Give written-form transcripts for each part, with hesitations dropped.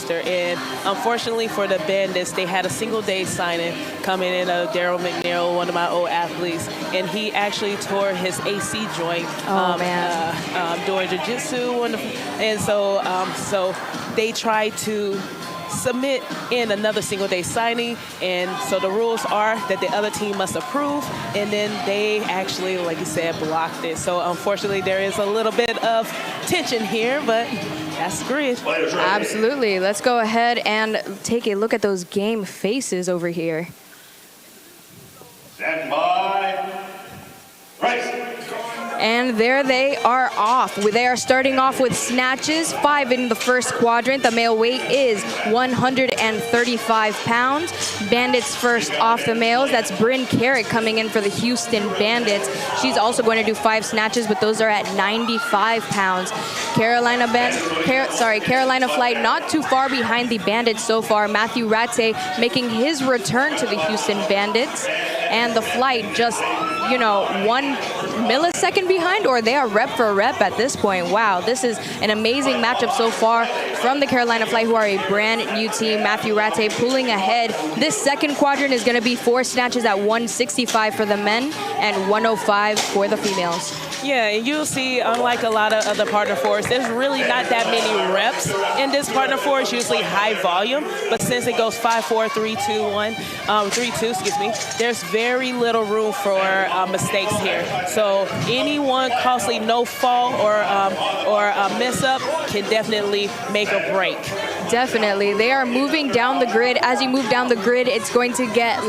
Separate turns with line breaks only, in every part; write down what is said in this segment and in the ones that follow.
roster. And unfortunately for the Bandits, they had a single-day signing coming in of Daryl McNeil, one of my old athletes, and he actually tore his AC joint doing jiu-jitsu. And so they tried to submit in another single-day signing, and so the rules are that the other team must approve, and then they actually, like you said, blocked it. So unfortunately, there is a little bit of tension here, but that's the grid.
Absolutely. Let's go ahead and take a look at those game faces over here.
Stand by. Race.
And there they are off. They are starting off with snatches, 5 in the first quadrant. The male weight is 135 pounds. Bandits first off the males. That's Brynn Carrick coming in for the Houston Bandits. She's also going to do 5 snatches, but those are at 95 pounds. Carolina Flight not too far behind the Bandits so far. Matthew Rattay making his return to the Houston Bandits. And the Flight just, 1 millisecond behind, or they are rep for rep at this point. Wow, this is an amazing matchup so far from the Carolina Flight, who are a brand new team. Matthew Rattay pulling ahead. This second quadrant is going to be 4 snatches at 165 for the men and 105 for the females.
Yeah, and you'll see, unlike a lot of other partner fours, there's really not that many reps in this partner four. It's usually high volume, but since it goes 5-4, 3-2, 3-2, excuse me, there's very little room for mistakes here. So anyone costly no fall or a mess up can definitely make a break.
Definitely. They are moving down the grid. As you move down the grid, it's going to get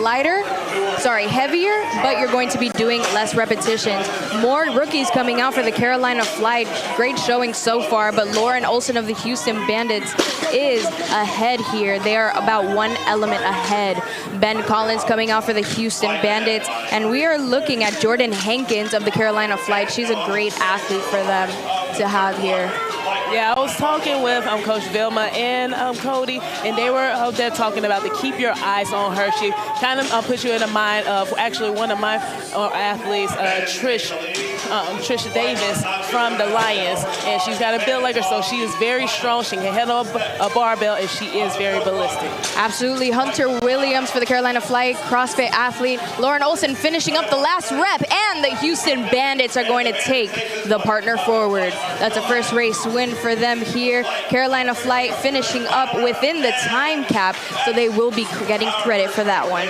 heavier, but you're going to be doing less repetitions. More rookies coming out for the Carolina Flight. Great showing so far, but Lauren Olson of the Houston Bandits is ahead here. They are about 1 element ahead. Ben Collins coming out for the Houston Bandits, and we are looking at Jordan Hankins of the Carolina Flight. She's a great athlete for them to have here.
Yeah, I was talking with Coach Vilma and Cody, and they were out there talking about to keep your eyes on her. She kind of put you in the mind of actually one of my athletes, Trish Davis from the Lions, and she's got a build like her, so she is very strong. She can handle a barbell, and she is very ballistic.
Absolutely. Hunter Williams for the Carolina Flight, CrossFit athlete. Lauren Olson finishing up the last rep, and the Houston Bandits are going to take the partner forward. That's a first race win for them here. Carolina Flight finishing up within the time cap, so they will be getting credit for that one.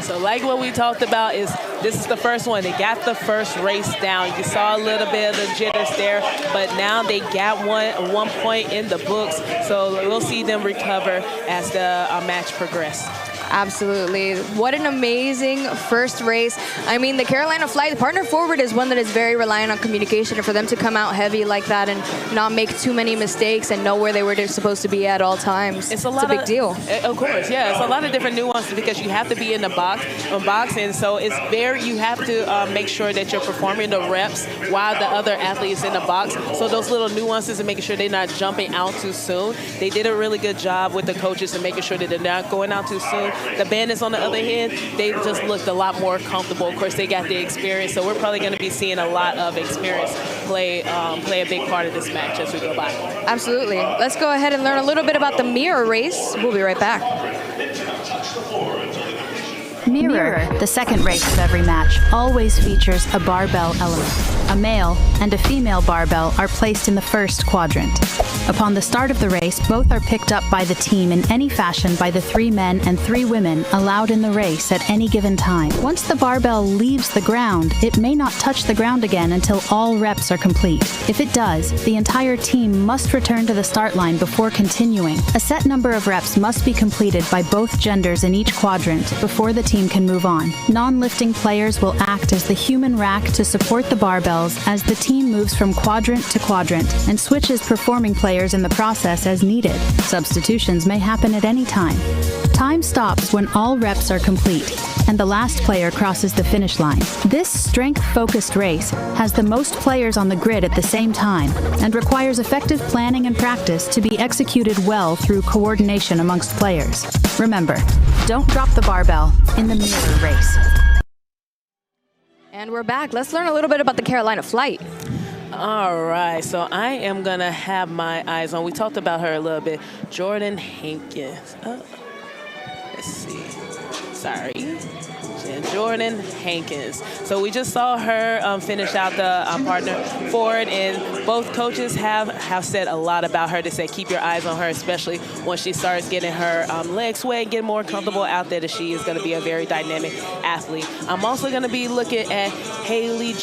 So like what we talked about, this is the first one. They got the first race down. You saw a little bit of the jitters there, but now they got one point in the books. So we'll see them recover as the match progresses.
Absolutely. What an amazing first race. I mean, the Carolina Flight, the partner forward, is one that is very reliant on communication, and for them to come out heavy like that and not make too many mistakes and know where they were supposed to be at all times, it's a big deal.
Of course, yeah. It's a lot of different nuances because you have to be in the box, and so it's you have to make sure that you're performing the reps while the other athlete is in the box. So those little nuances and making sure they're not jumping out too soon. They did a really good job with the coaches and making sure that they're not going out too soon. The Bandits, on the other hand, they just looked a lot more comfortable. Of course, they got the experience, so we're probably going to be seeing a lot of experience play a big part of this match as we go by.
Absolutely. Let's go ahead and learn a little bit about the mirror race. We'll be right back.
Mirror, the second race of every match, always features a barbell element. A male and a female barbell are placed in the first quadrant. Upon the start of the race, both are picked up by the team in any fashion by the 3 men and 3 women allowed in the race at any given time. Once the barbell leaves the ground, it may not touch the ground again until all reps are complete. If it does, the entire team must return to the start line before continuing. A set number of reps must be completed by both genders in each quadrant before the team can move on. Non-lifting players will act as the human rack to support the barbells as the team moves from quadrant to quadrant and switches performing players in the process as needed. Substitutions may happen at any time. Time stops when all reps are complete and the last player crosses the finish line. This strength-focused race has the most players on the grid at the same time and requires effective planning and practice to be executed well through coordination amongst players. Remember, don't drop the barbell in the mirror race.
And we're back. Let's learn a little bit about the Carolina Flight.
All right, so I am going to have my eyes on, we talked about her a little bit, Jordan Hankins. Let's see. Sorry. Jordan Hankins. So we just saw her finish out the partner forward, and both coaches have said a lot about her. They said keep your eyes on her, especially once she starts getting her legs wet, get more comfortable out there, that she is going to be a very dynamic athlete. I'm also going to be looking at Halei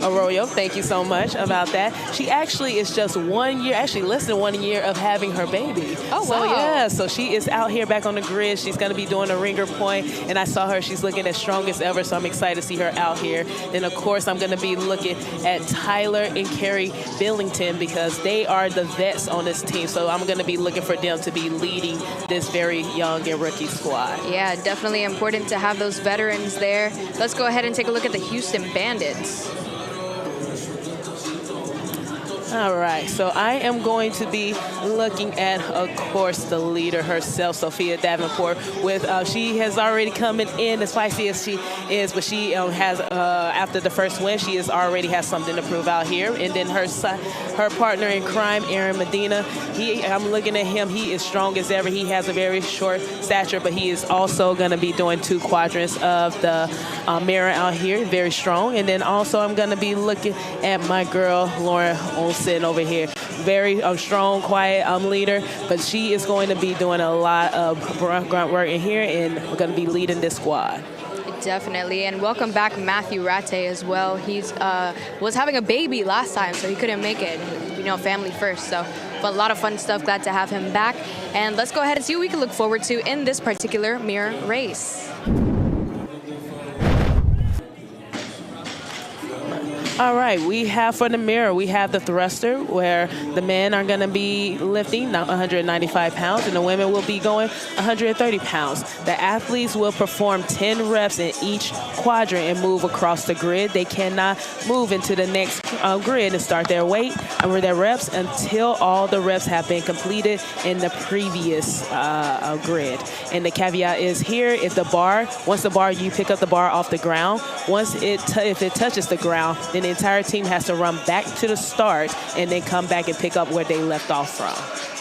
Arroyo. Thank you so much about that. She actually is just 1 year, actually less than 1 year of having her baby.
Oh, wow.
So yeah, so she is out here back on the grid. She's going to be doing a ringer point, and I saw her. She's looking as strong as ever, so I'm excited to see her out here. And of course, I'm going to be looking at Tyler and Carrick Billington, because they are the vets on this team. So I'm going to be looking for them to be leading this very young and rookie squad.
Yeah, definitely important to have those veterans there. Let's go ahead and take a look at the Houston Bandits.
All right, so I am going to be looking at, of course, the leader herself, Sophia Davenport. With she has already coming in as feisty as she is, but she has after the first win, she already has something to prove out here. And then her partner in crime, Aaron Medina. I'm looking at him. He is strong as ever. He has a very short stature, but he is also going to be doing 2 quadrants of the mirror out here, very strong. And then also I'm going to be looking at my girl, Lauren Olsen, over here. Very strong, quiet leader, but she is going to be doing a lot of grunt work in here, and we're going to be leading this squad.
Definitely, and welcome back Matthew Rattay as well. He's was having a baby last time, so he couldn't make it. You know, family first, so but a lot of fun stuff. Glad to have him back. And let's go ahead and see what we can look forward to in this particular mirror race.
All right, we have for the mirror, we have the thruster, where the men are going to be lifting 195 pounds and the women will be going 130 pounds. The athletes will perform 10 reps in each quadrant and move across the grid. They cannot move into the next grid and start their weight or their reps until all the reps have been completed in the previous grid. And the caveat is here, once the bar, you pick up the bar off the ground, if it touches the ground, then the entire team has to run back to the start and then come back and pick up where they left off from.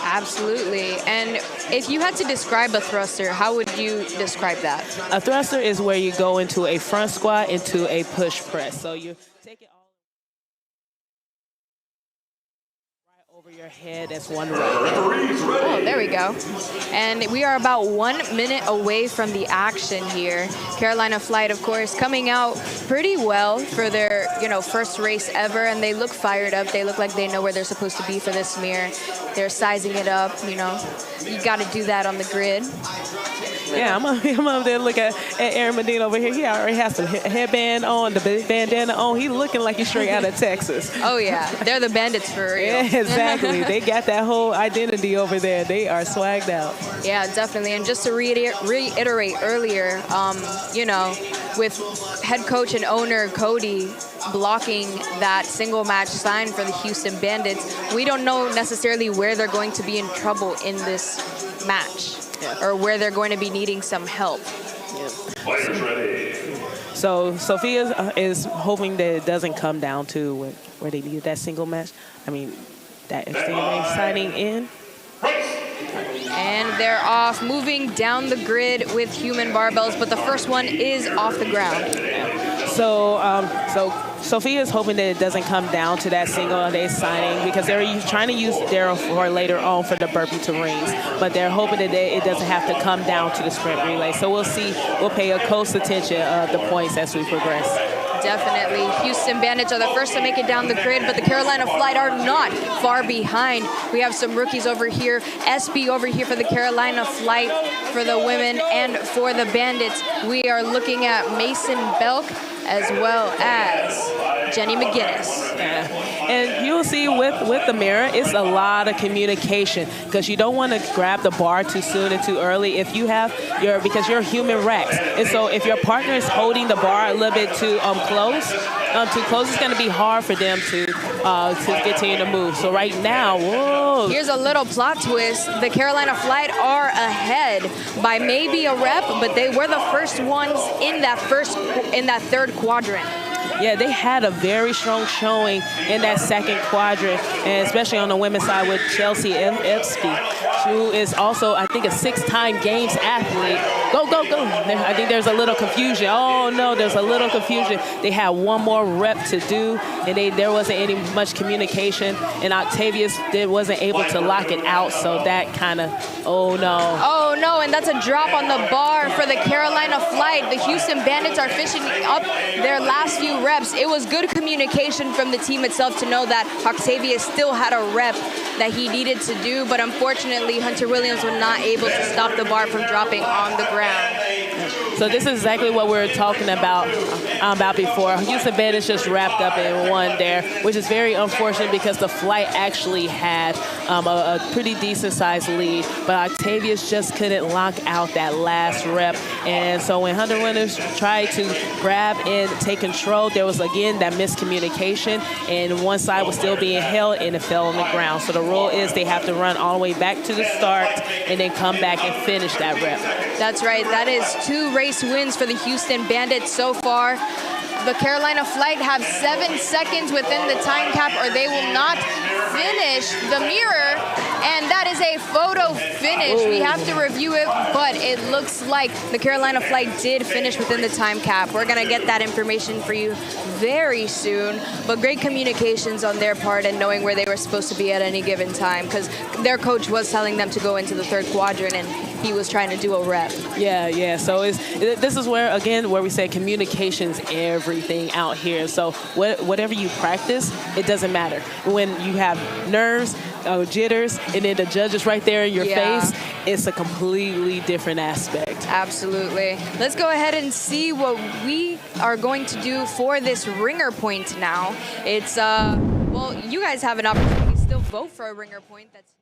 Absolutely. And if you had to describe a thruster, how would you describe that?
A thruster is where you go into a front squat, into a push press. So you take it all right over your head as one rep.
Oh, there we go. And we are about 1 minute away from the action here. Carolina Flight, of course, coming out pretty well for their, first race ever, and they look fired up. They look like they know where they're supposed to be for this mirror. They're sizing it up, You got to do that on the grid.
Yeah, I'm up there looking at Aaron Medina over here. He already has the headband on, the bandana on. He's looking like he's straight out of Texas.
Oh, yeah. They're the Bandits for real.
Yeah, exactly. They got that whole identity over there. They are swagged out.
Yeah, definitely. And just to reiterate earlier, with head coach and owner Cody blocking that single match sign for the Houston Bandits, we don't know necessarily where they're going to be in trouble in this match. Yeah. Or where they're going to be needing some help.
Yeah. So Sophia is hoping that it doesn't come down to where they need that single match. I mean, that FCMA signing in.
And they're off, moving down the grid with human barbells, but the first one is off the ground.
So Sophia is hoping that it doesn't come down to that single day signing, because they're trying to use Daryl for later on for the burpee to rings, but they're hoping that it doesn't have to come down to the sprint relay. So we'll see. We'll pay a close attention of the points as we progress.
Definitely. Houston Bandits are the first to make it down the grid, but the Carolina Flight are not far behind. We have some rookies over here. SB over here for the Carolina Flight for the women, and for the Bandits, we are looking at Mason Belk as well as Jenny McGinnis.
Yeah. And you'll see with the mirror, it's a lot of communication, because you don't want to grab the bar too soon and too early if you have because you're human racks. And so if your partner is holding the bar a little bit too close, it's going to be hard for them to continue to move. So right now, whoa.
Here's a little plot twist. The Carolina Flight are ahead by maybe a rep, but they were the first ones in that third quadrant.
Yeah, they had a very strong showing in that second quadrant, and especially on the women's side with Chelsea Epsky, who is also, I think, a 6-time games athlete. Go, go, go. I think there's a little confusion. Oh, no, there's a little confusion. They had one more rep to do, and there wasn't any much communication, and Octavius wasn't able to lock it out, so that kind of, oh, no.
Oh, no, and that's a drop on the bar for the Carolina flight. The Houston Bandits are finishing up their last few reps. It was good communication from the team itself to know that Octavius still had a rep that he needed to do, but unfortunately, Hunter Williams was not able to stop the bar from dropping on the ground.
So this is exactly what we were talking about before. Houston Bandits just wrapped up in one there, which is very unfortunate because the flight actually had a pretty decent-sized lead, but Octavius just couldn't lock out that last rep. And so when Hunter Williams tried to grab and take control, there was, again, that miscommunication, and one side was still being held, and it fell on the ground. So the rule is they have to run all the way back to the start and then come back and finish that rep.
That's right. That is 2 race wins for the Houston Bandits so far. The Carolina flight have 7 seconds within the time cap or they will not finish the mirror, and that is a photo finish. We have to review it, but it looks like the Carolina flight did finish within the time cap. We're going to get that information for you very soon, but great communications on their part and knowing where they were supposed to be at any given time, because their coach was telling them to go into the 3rd quadrant and he was trying to do a rep.
Yeah. So this is where, again, where we say communication's everything out here. So whatever you practice, it doesn't matter. When you have nerves, jitters, and then the judge is right there in your face, it's a completely different aspect.
Absolutely. Let's go ahead and see what we are going to do for this ringer point now. It's, well, you guys have an opportunity to still vote for a ringer point that's not.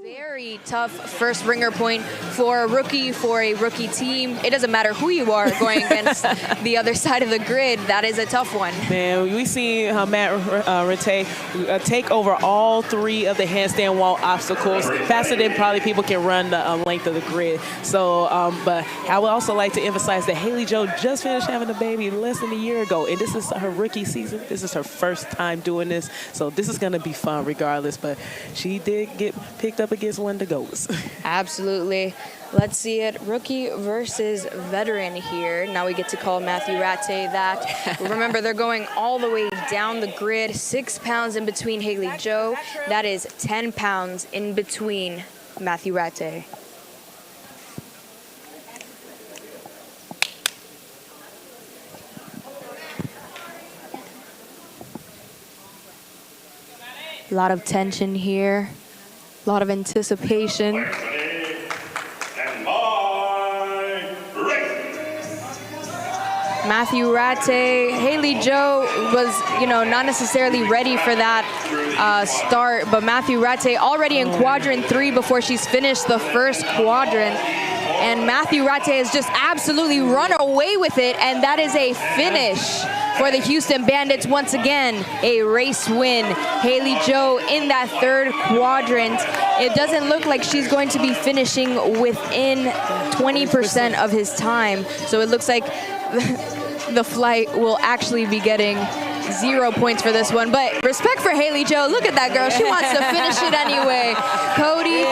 Very tough first ringer point for a rookie team. It doesn't matter who you are going against the other side of the grid. That is a tough one.
Man, we see Rattay take over all 3 of the handstand wall obstacles faster than probably people can run the length of the grid. So, but I would also like to emphasize that Haley Jo just finished having a baby less than a year ago, and this is her rookie season. This is her first time doing this, so this is going to be fun regardless. But she did get picked up against one of the goats.
Absolutely. Let's see it. Rookie versus veteran here. Now we get to call Matthew Rattay that. Remember, they're going all the way down the grid. 6 pounds in between Haley Jo. That is 10 pounds in between Matthew Rattay. A lot of tension here. A lot of anticipation. Matthew Rattay, Haley Jo was, not necessarily ready for that start, but Matthew Rattay already in quadrant 3 before she's finished the first quadrant. And Matthew Rattay has just absolutely run away with it, and that is a finish for the Houston Bandits. Once again, a race win. Haley Jo in that 3rd quadrant. It doesn't look like she's going to be finishing within 20% of his time. So it looks like the flight will actually be getting 0 points for this one. But respect for Haley Jo. Look at that girl. She wants to finish it anyway. Cody,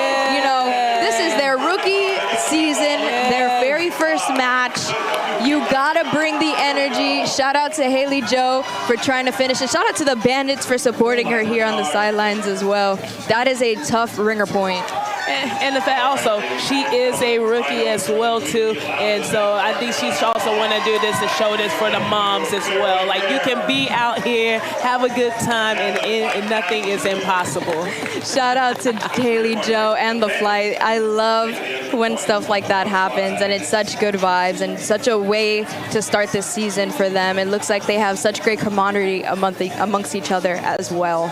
this is their rookie season, their very first match. You You gotta bring the energy. Shout out to Haley Joe for trying to finish it. Shout out to the Bandits for supporting her here on the sidelines as well. That is a tough ringer point.
And the fact also, she is a rookie as well, too. And so I think she's also want to do this to show this for the moms as well. Like, you can be out here, have a good time, and nothing is impossible.
Shout out to Haley Joe and the flight. I love when stuff like that happens, and it's such good vibes and such a way to start this season for them. It looks like they have such great camaraderie amongst each other as well.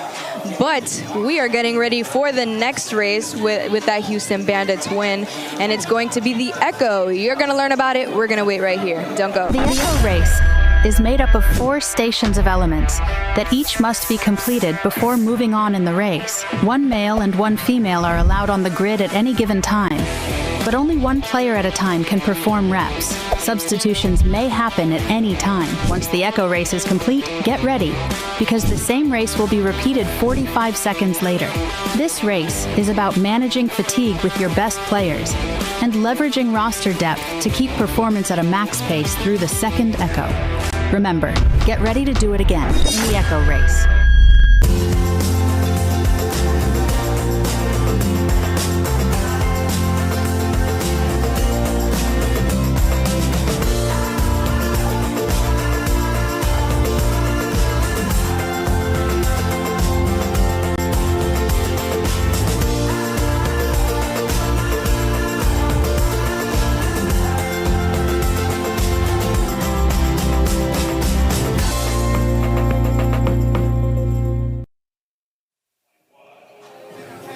But we are getting ready for the next race with that Houston Bandits win, and it's going to be the Echo. You're going to learn about it. We're going to wait right here. Don't go.
The Echo race is made up of 4 stations of elements that each must be completed before moving on in the race. 1 male and 1 female are allowed on the grid at any given time, but only 1 player at a time can perform reps. Substitutions may happen at any time. Once the Echo race is complete, get ready, because the same race will be repeated 45 seconds later. This race is about managing fatigue with your best players and leveraging roster depth to keep performance at a max pace through the second Echo. Remember, get ready to do it again in the Echo race.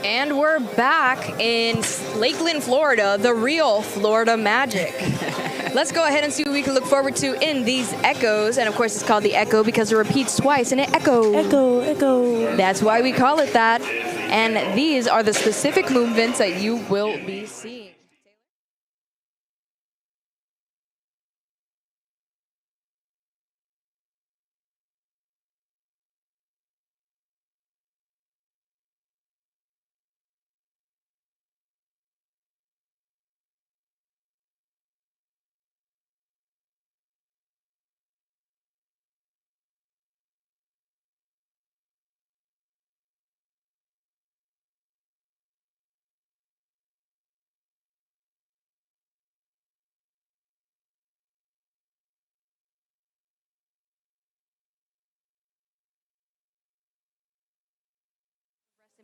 And we're back in Lakeland, Florida, the real Florida Magic. Let's go ahead and see what we can look forward to in these Echoes. And of course, it's called the Echo because it repeats twice and it echoes.
Echo, echo.
That's why we call it that. And these are the specific movements that you will be seeing.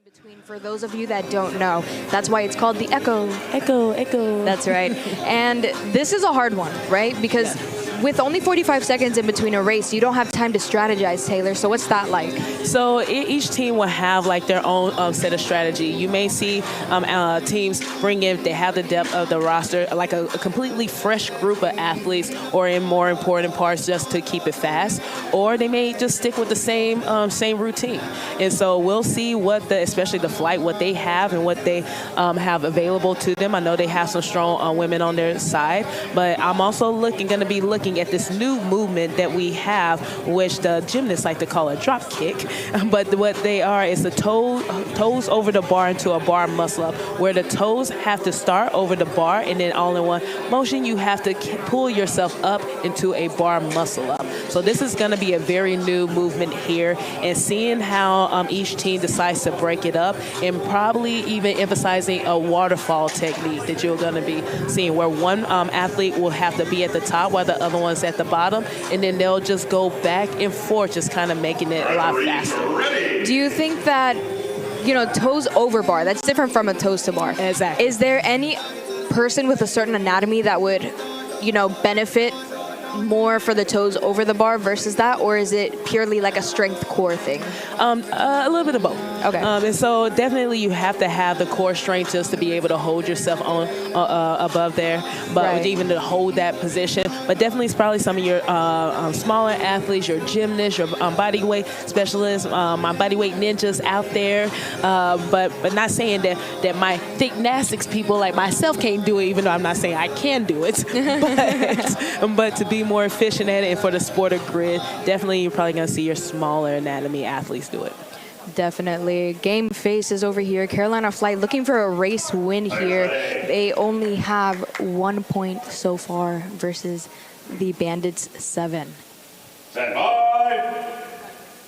Between, for those of you that don't know, that's why it's called the Echo.
Echo, echo.
That's right. And this is a hard one, right? Because with only 45 seconds in between a race, you don't have time to strategize, Taylor. So what's that like?
So each team will have like their own set of strategy. You may see teams bring in, they have the depth of the roster, like a completely fresh group of athletes, or in more important parts just to keep it fast, or they may just stick with the same routine. And so we'll see what especially the flight, what they have and what they have available to them. I know they have some strong women on their side, but I'm also going to be looking at this new movement that we have, which the gymnasts like to call a drop kick. But what they are is the toes over the bar into a bar muscle up, where the toes have to start over the bar, and then all in one motion, you have to pull yourself up into a bar muscle up. So this is going to be a very new movement here, and seeing how each team decides to break it up, and probably even emphasizing a waterfall technique that you're going to be seeing, where one athlete will have to be at the top while the other one's at the bottom, and then they'll just go back and forth, just kind of making it a lot faster.
Do you think that, toes over bar, that's different from a toes to bar?
Exactly.
Is there any person with a certain anatomy that would, benefit more for the toes over the bar versus that, or is it purely like a strength core thing?
A little bit of both.
Okay.
And so definitely you have to have the core strength just to be able to hold yourself on above there, but
right.
Even to hold that position. But definitely it's probably some of your smaller athletes, your gymnasts, your bodyweight specialists, my bodyweight ninjas out there. But not saying that my thick gymnastics people like myself can't do it, even though I'm not saying I can do it. but to be more efficient at it, and for the sport of grid, definitely you're probably going to see your smaller anatomy athletes do it.
Definitely. Game face is over here. Carolina Flight looking for a race win here. They only have 1 point so far versus the Bandits 7.
Stand by.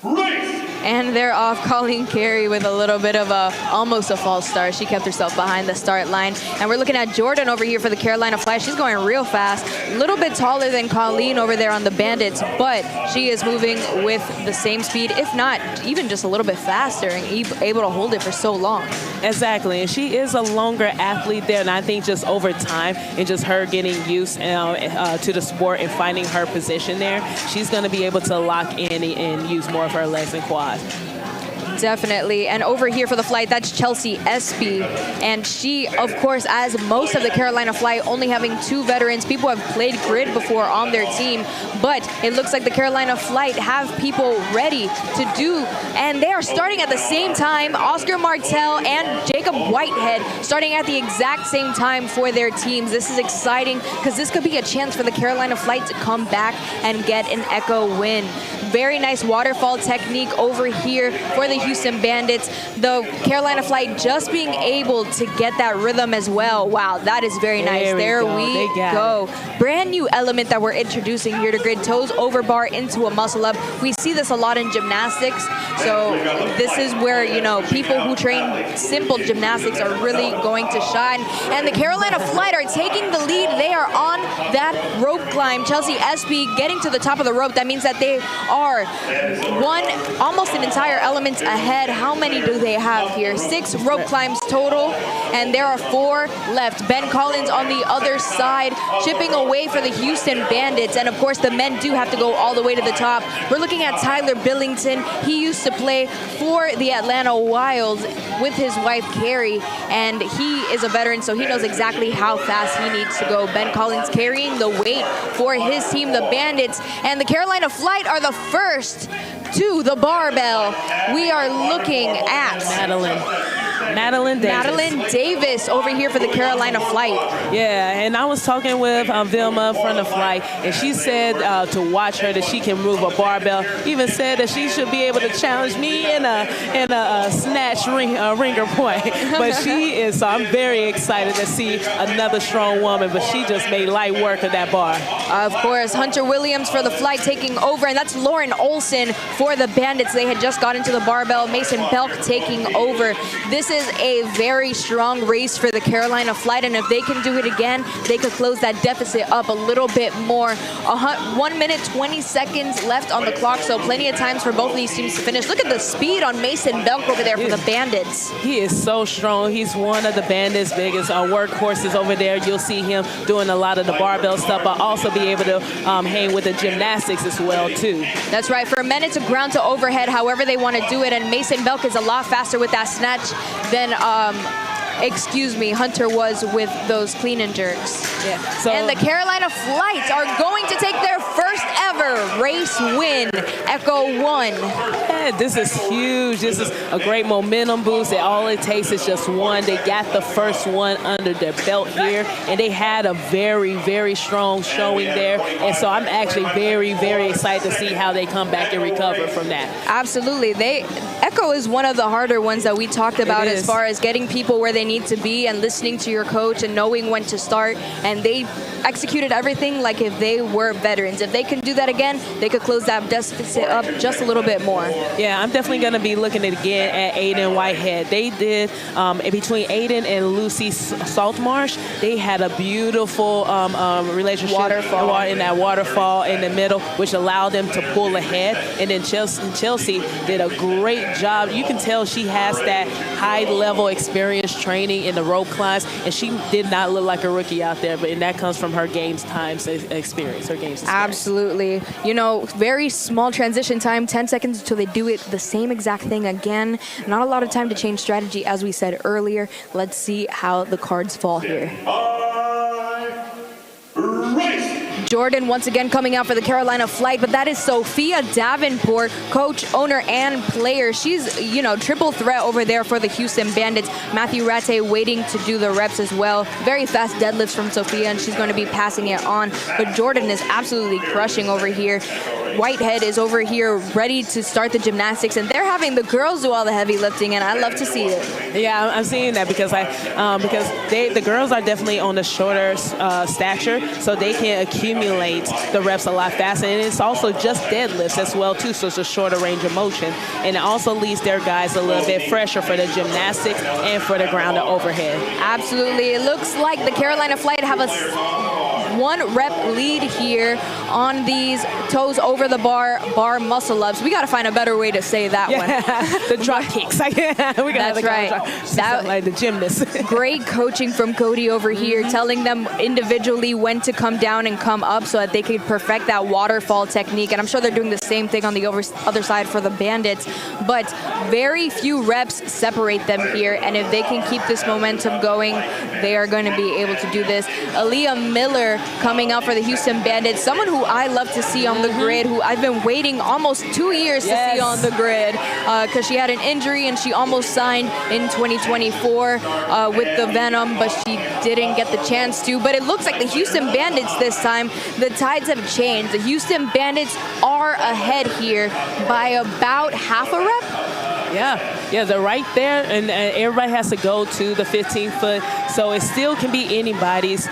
Race!
And they're off. Colleen Carey with a little bit of almost a false start. She kept herself behind the start line. And we're looking at Jordan over here for the Carolina Flash. She's going real fast. A little bit taller than Colleen over there on the Bandits, but she is moving with the same speed, if not even just a little bit faster, and able to hold it for so long.
Exactly, and she is a longer athlete there, and I think just over time and just her getting used to the sport and finding her position there, she's going to be able to lock in and use more of her legs and quads.
Definitely. And over here for the flight, that's Chelsea Espy. And she, of course, as most of the Carolina flight, only having 2 veterans. People have played grid before on their team, but it looks like the Carolina flight have people ready to do. And they are starting at the same time. Oscar Martel and Jacob Whitehead starting at the exact same time for their teams. This is exciting because this could be a chance for the Carolina flight to come back and get an Echo win. Very nice waterfall technique over here for the Houston Bandits. The Carolina flight just being able to get that rhythm as well. Wow, that is very nice. There we go. Brand new element that we're introducing here to grid. Toes over bar into a muscle up. We see this a lot in gymnastics. So this is where, you know, people who train simple gymnastics are really going to shine. And the Carolina flight are taking the lead. They are on that rope climb. Chelsea Espy getting to the top of the rope. That means that they are almost an entire element ahead. How many do they have here? 6 rope climbs total, and there are 4 left. Ben Collins on the other side, chipping away for the Houston Bandits. And of course, the men do have to go all the way to the top. We're looking at Tyler Billington. He used to play for the Atlanta Wild with his wife, Carrie, and he is a veteran, so he knows exactly how fast he needs to go. Ben Collins carrying the weight for his team, the Bandits, and the Carolina flight are the first to the barbell. We are looking at Madeline Davis over here for the Carolina flight.
Yeah, and I was talking with Vilma from the flight, and she said to watch her that she can move a barbell. Even said that she should be able to challenge me in a snatch ringer point. But she is, so I'm very excited to see another strong woman, but she just made light work of that bar.
Of course, Hunter Williams for the flight taking over, and that's Lauren Olson for the Bandits. They had just got into the barbell. Mason Belk taking over. This is a very strong race for the Carolina flight, and if they can do it again, they could close that deficit up a little bit more. 1 minute, 20 seconds left on the clock, so plenty of times for both of these teams to finish. Look at the speed on Mason Belk over there for the Bandits.
He is so strong. He's one of the Bandits' biggest workhorses over there. You'll see him doing a lot of the barbell stuff, but also be able to hang with the gymnastics as well, too.
That's right. For men, it's a ground to overhead, however they want to do it, and Mason Belk is a lot faster with that snatch than Hunter was with those clean and jerks.
Yeah. So,
and the Carolina flights are going to take their first ever race win, Echo 1.
Yeah, this is huge. This is a great momentum boost. All it takes is just one. They got the first one under their belt here, and they had a very, very strong showing there. And so I'm actually very, very excited to see how they come back and recover from that.
Absolutely. Echo is one of the harder ones that we talked about as far as getting people where they need to be and listening to your coach and knowing when to start. And they executed everything like if they were veterans. If they can do that again, they could close that deficit up just a little bit more.
Yeah, I'm definitely going to be looking again at Aiden Whitehead. They did, between Aiden and Lucy Saltmarsh, they had a beautiful relationship in that waterfall in the middle, which allowed them to pull ahead. And then Chelsea did a great job. You can tell she has that high-level experience training in the rope climbs, and she did not look like a rookie out there, and that comes from her games times experience,
Absolutely. You know, very small transition time, 10 seconds until they do it the same exact thing again. Not a lot of time to change strategy, as we said earlier. Let's see how the cards fall here. Jordan once again coming out for the Carolina flight, but that is Sophia Davenport, coach, owner, and player. She's, you know, triple threat over there for the Houston Bandits. Matthew Rattay waiting to do the reps as well. Very fast deadlifts from Sophia, and she's going to be passing it on. But Jordan is absolutely crushing over here. Whitehead is over here ready to start the gymnastics, and they're having the girls do all the heavy lifting, and I love to see it.
Yeah, I'm seeing that because the girls are definitely on the shorter stature, so they can accumulate the reps a lot faster. And it's also just deadlifts as well too, so it's a shorter range of motion, and it also leaves their guys a little bit fresher for the gymnastics and for the ground to overhead.
Absolutely. It looks like the Carolina Flight have a 1 rep lead here on these toes over the bar muscle ups. We got to find a better way to say that one.
The drop kicks.
That's right.
That, like the gymnast.
Great coaching from Cody over here, telling them individually when to come down and come up so that they could perfect that waterfall technique. And I'm sure they're doing the same thing on the other side for the Bandits. But very few reps separate them here. And if they can keep this momentum going, they are going to be able to do this. Aaliyah Miller coming out for the Houston Bandits, someone who I love to see on the grid, who I've been waiting almost 2 years to see on the grid because she had an injury and she almost signed in 2024 with the Venom, but she didn't get the chance to. But it looks like the Houston Bandits this time, the tides have changed. The Houston Bandits are ahead here by about half a rep.
Yeah, they're right there, and everybody has to go to the 15-foot, so it still can be anybody's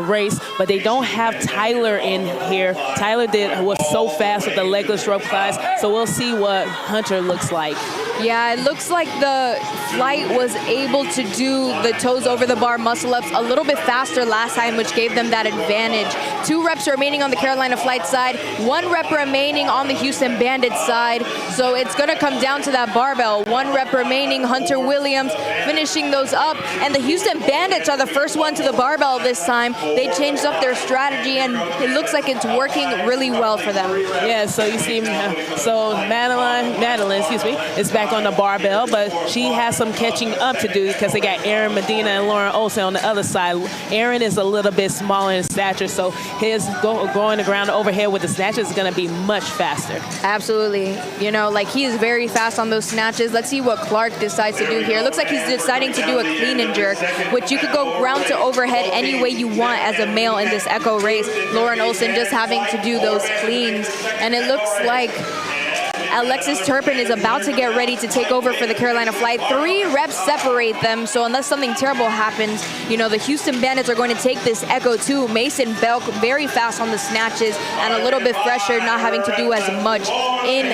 race, but they don't have Tyler in here. Tyler was so fast with the legless rope class, so we'll see what Hunter looks like.
Yeah, it looks like the Flight was able to do the toes over the bar muscle ups a little bit faster last time, which gave them that advantage. 2 reps remaining on the Carolina Flight side, 1 rep remaining on the Houston Bandits side. So it's going to come down to that barbell. 1 rep remaining, Hunter Williams finishing those up. And the Houston Bandits are the first one to the barbell this time. They changed up their strategy, and it looks like it's working really well for them.
Yeah, so you see, so Madeline, is back on the barbell, but she has some catching up to do because they got Aaron Medina and Lauren Olsen on the other side. Aaron is a little bit smaller in stature, so his going the ground overhead with the snatches is going to be much faster.
Absolutely. You know, like he is very fast on those snatches. Let's see what Clark decides to do here. It looks like he's deciding to do a clean and jerk, which you could go ground to overhead any way you want as a male in this Echo race. Lauren Olsen just having to do those cleans, and it looks like Alexis Turpin is about to get ready to take over for the Carolina Flight. 3 reps separate them, so unless something terrible happens, you know, the Houston Bandits are going to take this Echo 2. Mason Belk very fast on the snatches and a little bit fresher, not having to do as much in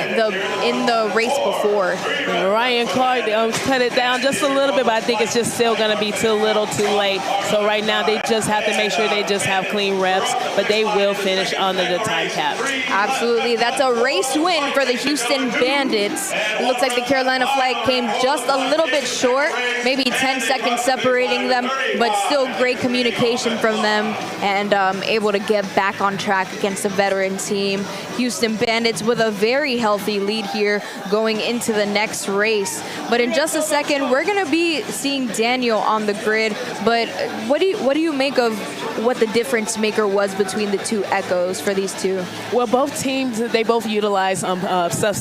the race before.
Ryan Clark cut it down just a little bit, but I think it's just still going to be too little too late. So right now they just have to make sure they just have clean reps, but they will finish under the time cap.
Absolutely. That's a race win for the Houston Bandits. It looks like the Carolina Flight came just a little bit short, maybe 10 seconds separating them, but still great communication from them and able to get back on track against a veteran team. Houston Bandits with a very healthy lead here going into the next race. But in just a second, we're going to be seeing Daniel on the grid. But what do you make of what the difference maker was between the 2 Echoes for these 2?
Well, both teams, they both utilize substitution.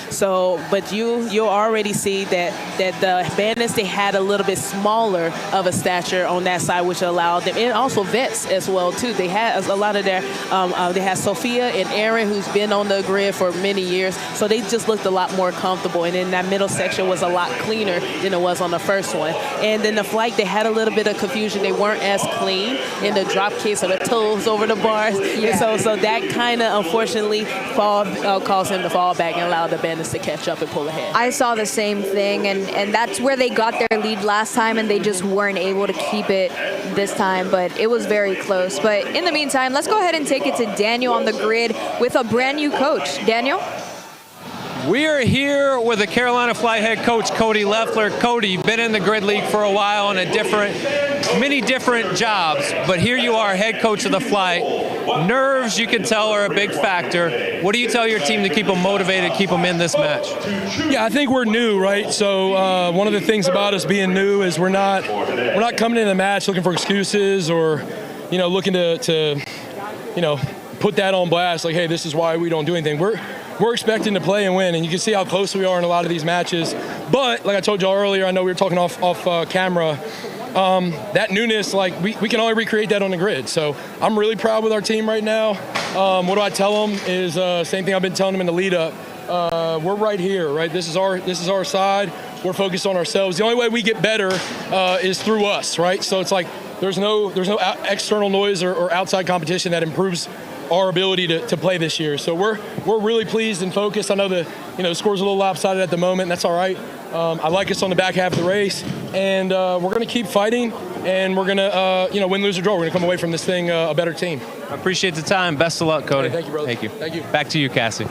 So, but you'll already see that the Bandits, they had a little bit smaller of a stature on that side, which allowed them, and also vets as well too. They had a lot of their, they had Sophia and Aaron, who's been on the grid for many years, so they just looked a lot more comfortable. And then that middle section was a lot cleaner than it was on the first one. And then the Flight, they had a little bit of confusion. They weren't as clean in the drop kicks or the toes over the bars. Yeah. And so that kind of unfortunately caused him to fall back and allow the Bandits to catch up and pull ahead.
I saw the same thing, and that's where they got their lead last time, and they just weren't able to keep it this time, but it was very close. But in the meantime, let's go ahead and take it to Daniel on the grid with a brand new coach. Daniel?
We are here with the Carolina Flight head coach, Cody Leffler. Cody, you've been in the Grid League for a while on many different jobs, but here you are, head coach of the Flight. Nerves, you can tell, are a big factor. What do you tell your team to keep them motivated, keep them in this match?
Yeah, I think we're new, right? So one of the things about us being new is we're not coming into the match looking for excuses or, you know, looking to you know, put that on blast, like, hey, this is why we don't do anything. We're expecting to play and win, and you can see how close we are in a lot of these matches. But like I told y'all earlier, I know we were talking off camera, that newness, like we can only recreate that on the grid. So I'm really proud with our team right now. what do I tell them is same thing I've been telling them in the lead up. We're right here, right? This is our side. We're focused on ourselves. The only way we get better is through us, right? So it's like there's no external noise or outside competition that improves our ability to play this year. So we're really pleased and focused. I know the score's a little lopsided at the moment. That's all right. I like us on the back half of the race, and we're going to keep fighting, and we're going to win, lose, or draw. We're going to come away from this thing a better team.
I appreciate the time. Best of luck, Cody.
Hey, thank you, brother.
Thank you.
Thank you.
Back to you, Cassie.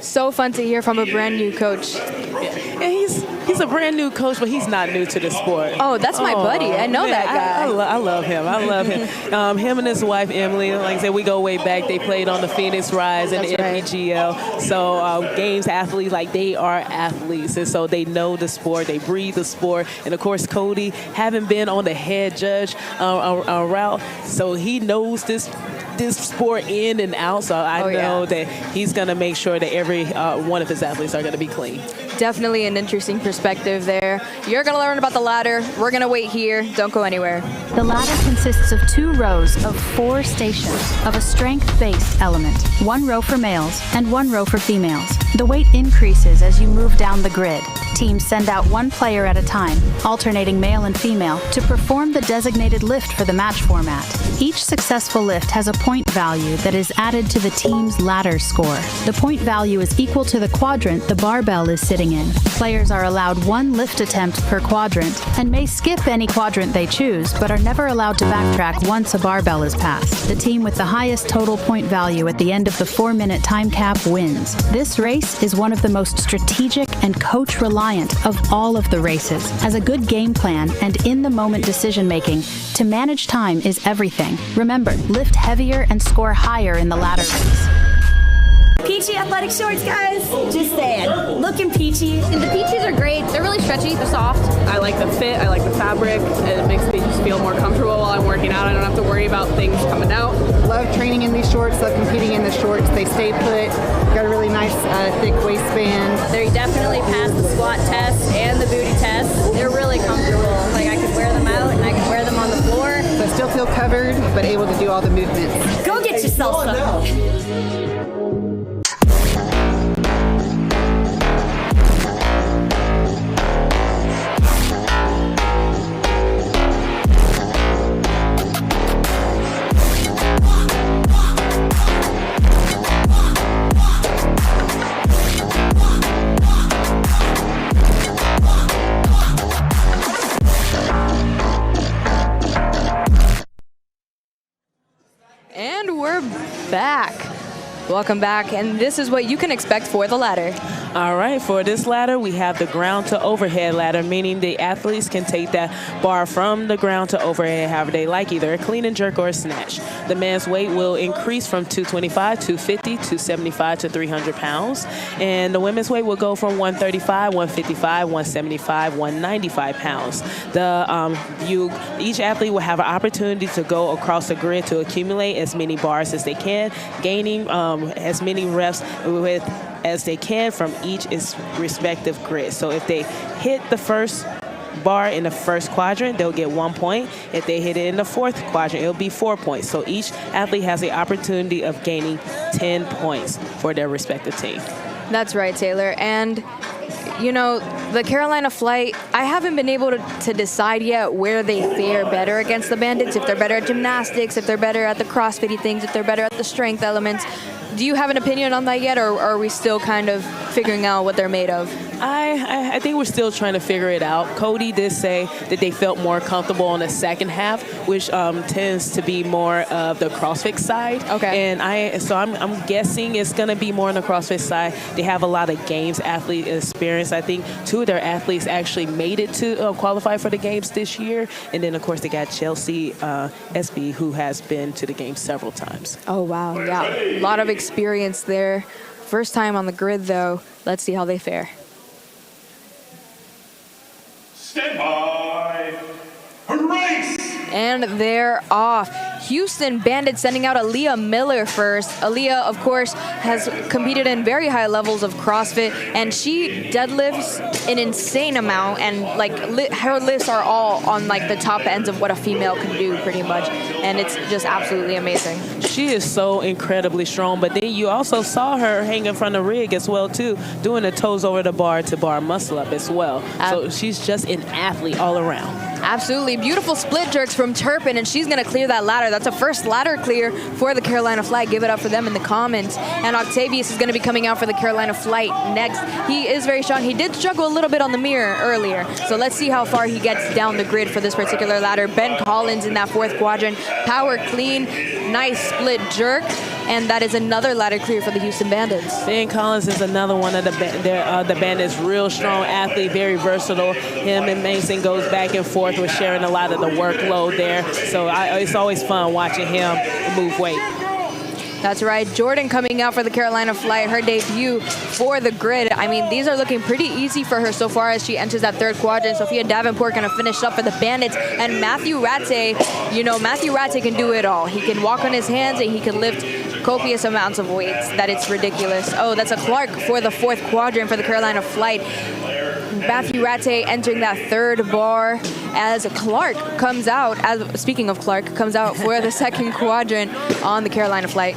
So fun to hear from a brand new coach.
Yeah, he's a brand new coach, but he's not new to the sport.
Oh, that's my buddy. I know that guy.
I love him. I love him. Him and his wife, Emily, like I said, we go way back. They played on the Phoenix Rise and the NPGL. So games athletes, like they are athletes. And so they know the sport. They breathe the sport. And, of course, Cody, having been on the head judge route, so he knows this sport in and out. So I know that he's going to make sure that every one of his athletes are going to be clean.
Definitely an interesting perspective there. You're going to learn about the ladder. We're going to wait here. Don't go anywhere.
The ladder consists of 2 rows of 4 stations of a strength-based element, 1 row for males and 1 row for females. The weight increases as you move down the grid. Teams send out 1 player at a time, alternating male and female, to perform the designated lift for the match format. Each successful lift has a point value that is added to the team's ladder score. The point value is equal to the quadrant the barbell is sitting in. Players are allowed 1 lift attempt per quadrant and may skip any quadrant they choose, but are never allowed to backtrack once a barbell is passed. The team with the highest total point value at the end of the 4-minute time cap wins. This race is one of the most strategic and coach-reliant of all of the races. As a good game plan and in-the-moment decision-making, to manage time is everything. Remember, lift heavier and score higher in the ladder race.
Peachy athletic shorts, guys. Just saying. Looking peachy.
And the peaches are great. They're really stretchy. They're soft. I like the fit. I like the fabric. And it makes me just feel more comfortable while I'm working out. I don't have to worry about things coming out.
Love training in these shorts. Love competing in the shorts. They stay put. Got a really nice thick waistband.
They definitely pass the squat test and the booty test. They're really comfortable. Like I can wear them out and I can wear them on the floor.
So I still feel covered, but able to do all the movements.
Go get yourself some.
And we're back. Welcome back, and this is what you can expect for the ladder.
All right, for this ladder, we have the ground to overhead ladder, meaning the athletes can take that bar from the ground to overhead however they like, either a clean and jerk or a snatch. The man's weight will increase from 225, 250, 275 to 300 pounds. And the women's weight will go from 135, 155, 175, 195 pounds. Each athlete will have an opportunity to go across the grid to accumulate as many bars as they can, gaining as many reps as they can from each respective grid. So if they hit the first bar in the first quadrant, they'll get 1 point. If they hit it in the fourth quadrant, it'll be 4 points. So each athlete has the opportunity of gaining 10 points for their respective team.
That's right, Taylor. And you know, the Carolina flight, I haven't been able to decide yet where they fare better against the Bandits, if they're better at gymnastics, if they're better at the CrossFit-y things, if they're better at the strength elements. Do you have an opinion on that yet, or are we still kind of figuring out what they're made of?
I think we're still trying to figure it out. Cody did say that they felt more comfortable on the second half, which tends to be more of the CrossFit side.
Okay.
And I'm guessing it's going to be more on the CrossFit side. They have a lot of games athlete experience. I think 2 of their athletes actually made it to qualify for the games this year. And then, of course, they got Chelsea SB, who has been to the games several times.
Oh, wow. Yeah, a lot of experience there. First time on the grid, though. Let's see how they fare.
Stand by. Race!
and they're off. Houston Bandits sending out Aaliyah Miller first. Aaliyah, of course, has competed in very high levels of CrossFit, and she deadlifts an insane amount, and like her lifts are all on like the top ends of what a female can do pretty much, and it's just absolutely amazing.
She is so incredibly strong, but then you also saw her hanging from the rig as well too, doing the toes over the bar to bar muscle up as well. So she's just an athlete all around.
Absolutely. Beautiful split jerks from Turpin, and she's going to clear that ladder. That's a first ladder clear for the Carolina Flight. Give it up for them in the comments. And Octavius is going to be coming out for the Carolina Flight next. He is very strong. He did struggle a little bit on the mirror earlier, so let's see how far he gets down the grid for this particular ladder. Ben Collins in that fourth quadrant. Power clean. Nice split jerk. And that is another ladder clear for the Houston Bandits.
Ben Collins is another one of the Bandits, real strong athlete, very versatile. Him and Mason goes back and forth with sharing a lot of the workload there. So it's always fun watching him move weight.
That's right. Jordan coming out for the Carolina Flight, her debut for the grid. I mean, these are looking pretty easy for her so far as she enters that third quadrant. Sophia Davenport going to finish up for the Bandits. And Matthew Rattay, you know, Matthew Rattay can do it all. He can walk on his hands and he can lift copious amounts of weights. That it's ridiculous. Oh, that's a Clark for the fourth quadrant for the Carolina Flight. Matthew Rattay entering that third bar as Clark comes out, speaking of Clark, comes out for the second quadrant on the Carolina Flight.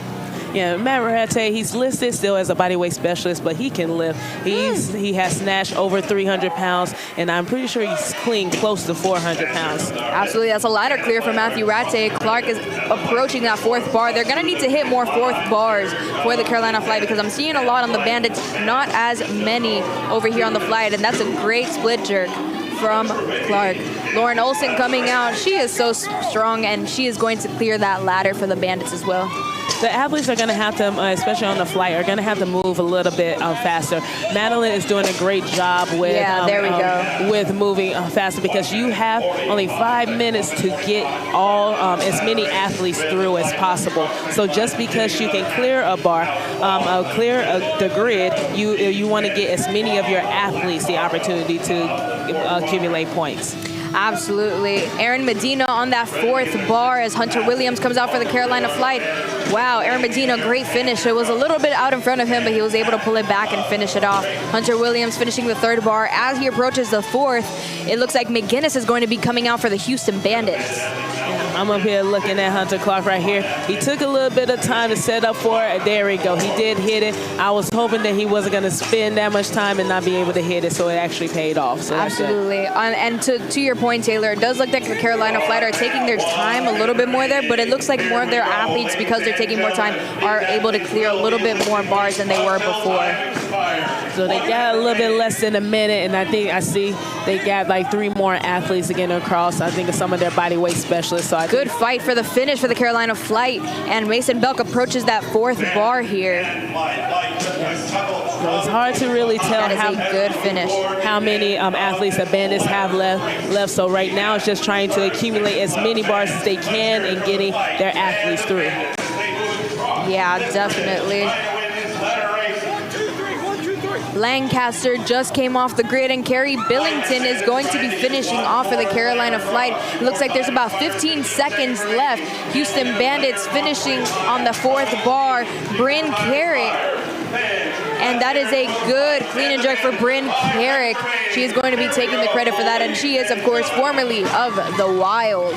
Yeah, Matt Rattay, he's listed still as a bodyweight specialist, but he can lift. He has snatched over 300 pounds, and I'm pretty sure he's clean close to 400 pounds.
Absolutely, that's a ladder clear for Matthew Rattay. Clark is approaching that fourth bar. They're going to need to hit more fourth bars for the Carolina Flight because I'm seeing a lot on the Bandits, not as many over here on the Flight, and that's a great split jerk from Clark. Lauren Olsen coming out. She is so strong, and she is going to clear that ladder for the Bandits as well.
The athletes are going to have to, especially on the Flight, are going to have to move a little bit faster. Madeline is doing a great job with with moving faster because you have only 5 minutes to get all as many athletes through as possible. So just because you can clear a bar, clear the grid, you want to get as many of your athletes the opportunity to accumulate points.
Absolutely. Aaron Medina on that fourth bar as Hunter Williams comes out for the Carolina Flight. Wow, Aaron Medina, great finish. It was a little bit out in front of him, but he was able to pull it back and finish it off. Hunter Williams finishing the third bar. As he approaches the fourth, it looks like McGinnis is going to be coming out for the Houston Bandits.
I'm up here looking at Hunter Clark right here. He took a little bit of time to set up for it. There we go. He did hit it. I was hoping that he wasn't going to spend that much time and not be able to hit it, so it actually paid off. So
absolutely. And to your point, Taylor, it does look like the Carolina Flight are taking their time a little bit more there, but it looks like more of their athletes, because they're taking more time, are able to clear a little bit more bars than they were before.
So they got a little bit less than a minute, and I see they got like 3 more athletes getting across. I think of some of their body weight specialists. So
good fight for the finish for the Carolina Flight, and Mason Belk approaches that fourth bar here.
So it's hard to really tell how many athletes the Bandits have left. So right now it's just trying to accumulate as many bars as they can and getting their athletes through.
Yeah, definitely. Lancaster just came off the grid, and Carrie Billington is going to be finishing off for the Carolina Flight. It looks like there's about 15 seconds left. Houston Bandits finishing on the fourth bar. Brynn Carrick. And that is a good clean and jerk for Brynn Carrick. She is going to be taking the credit for that, and she is, of course, formerly of the Wild.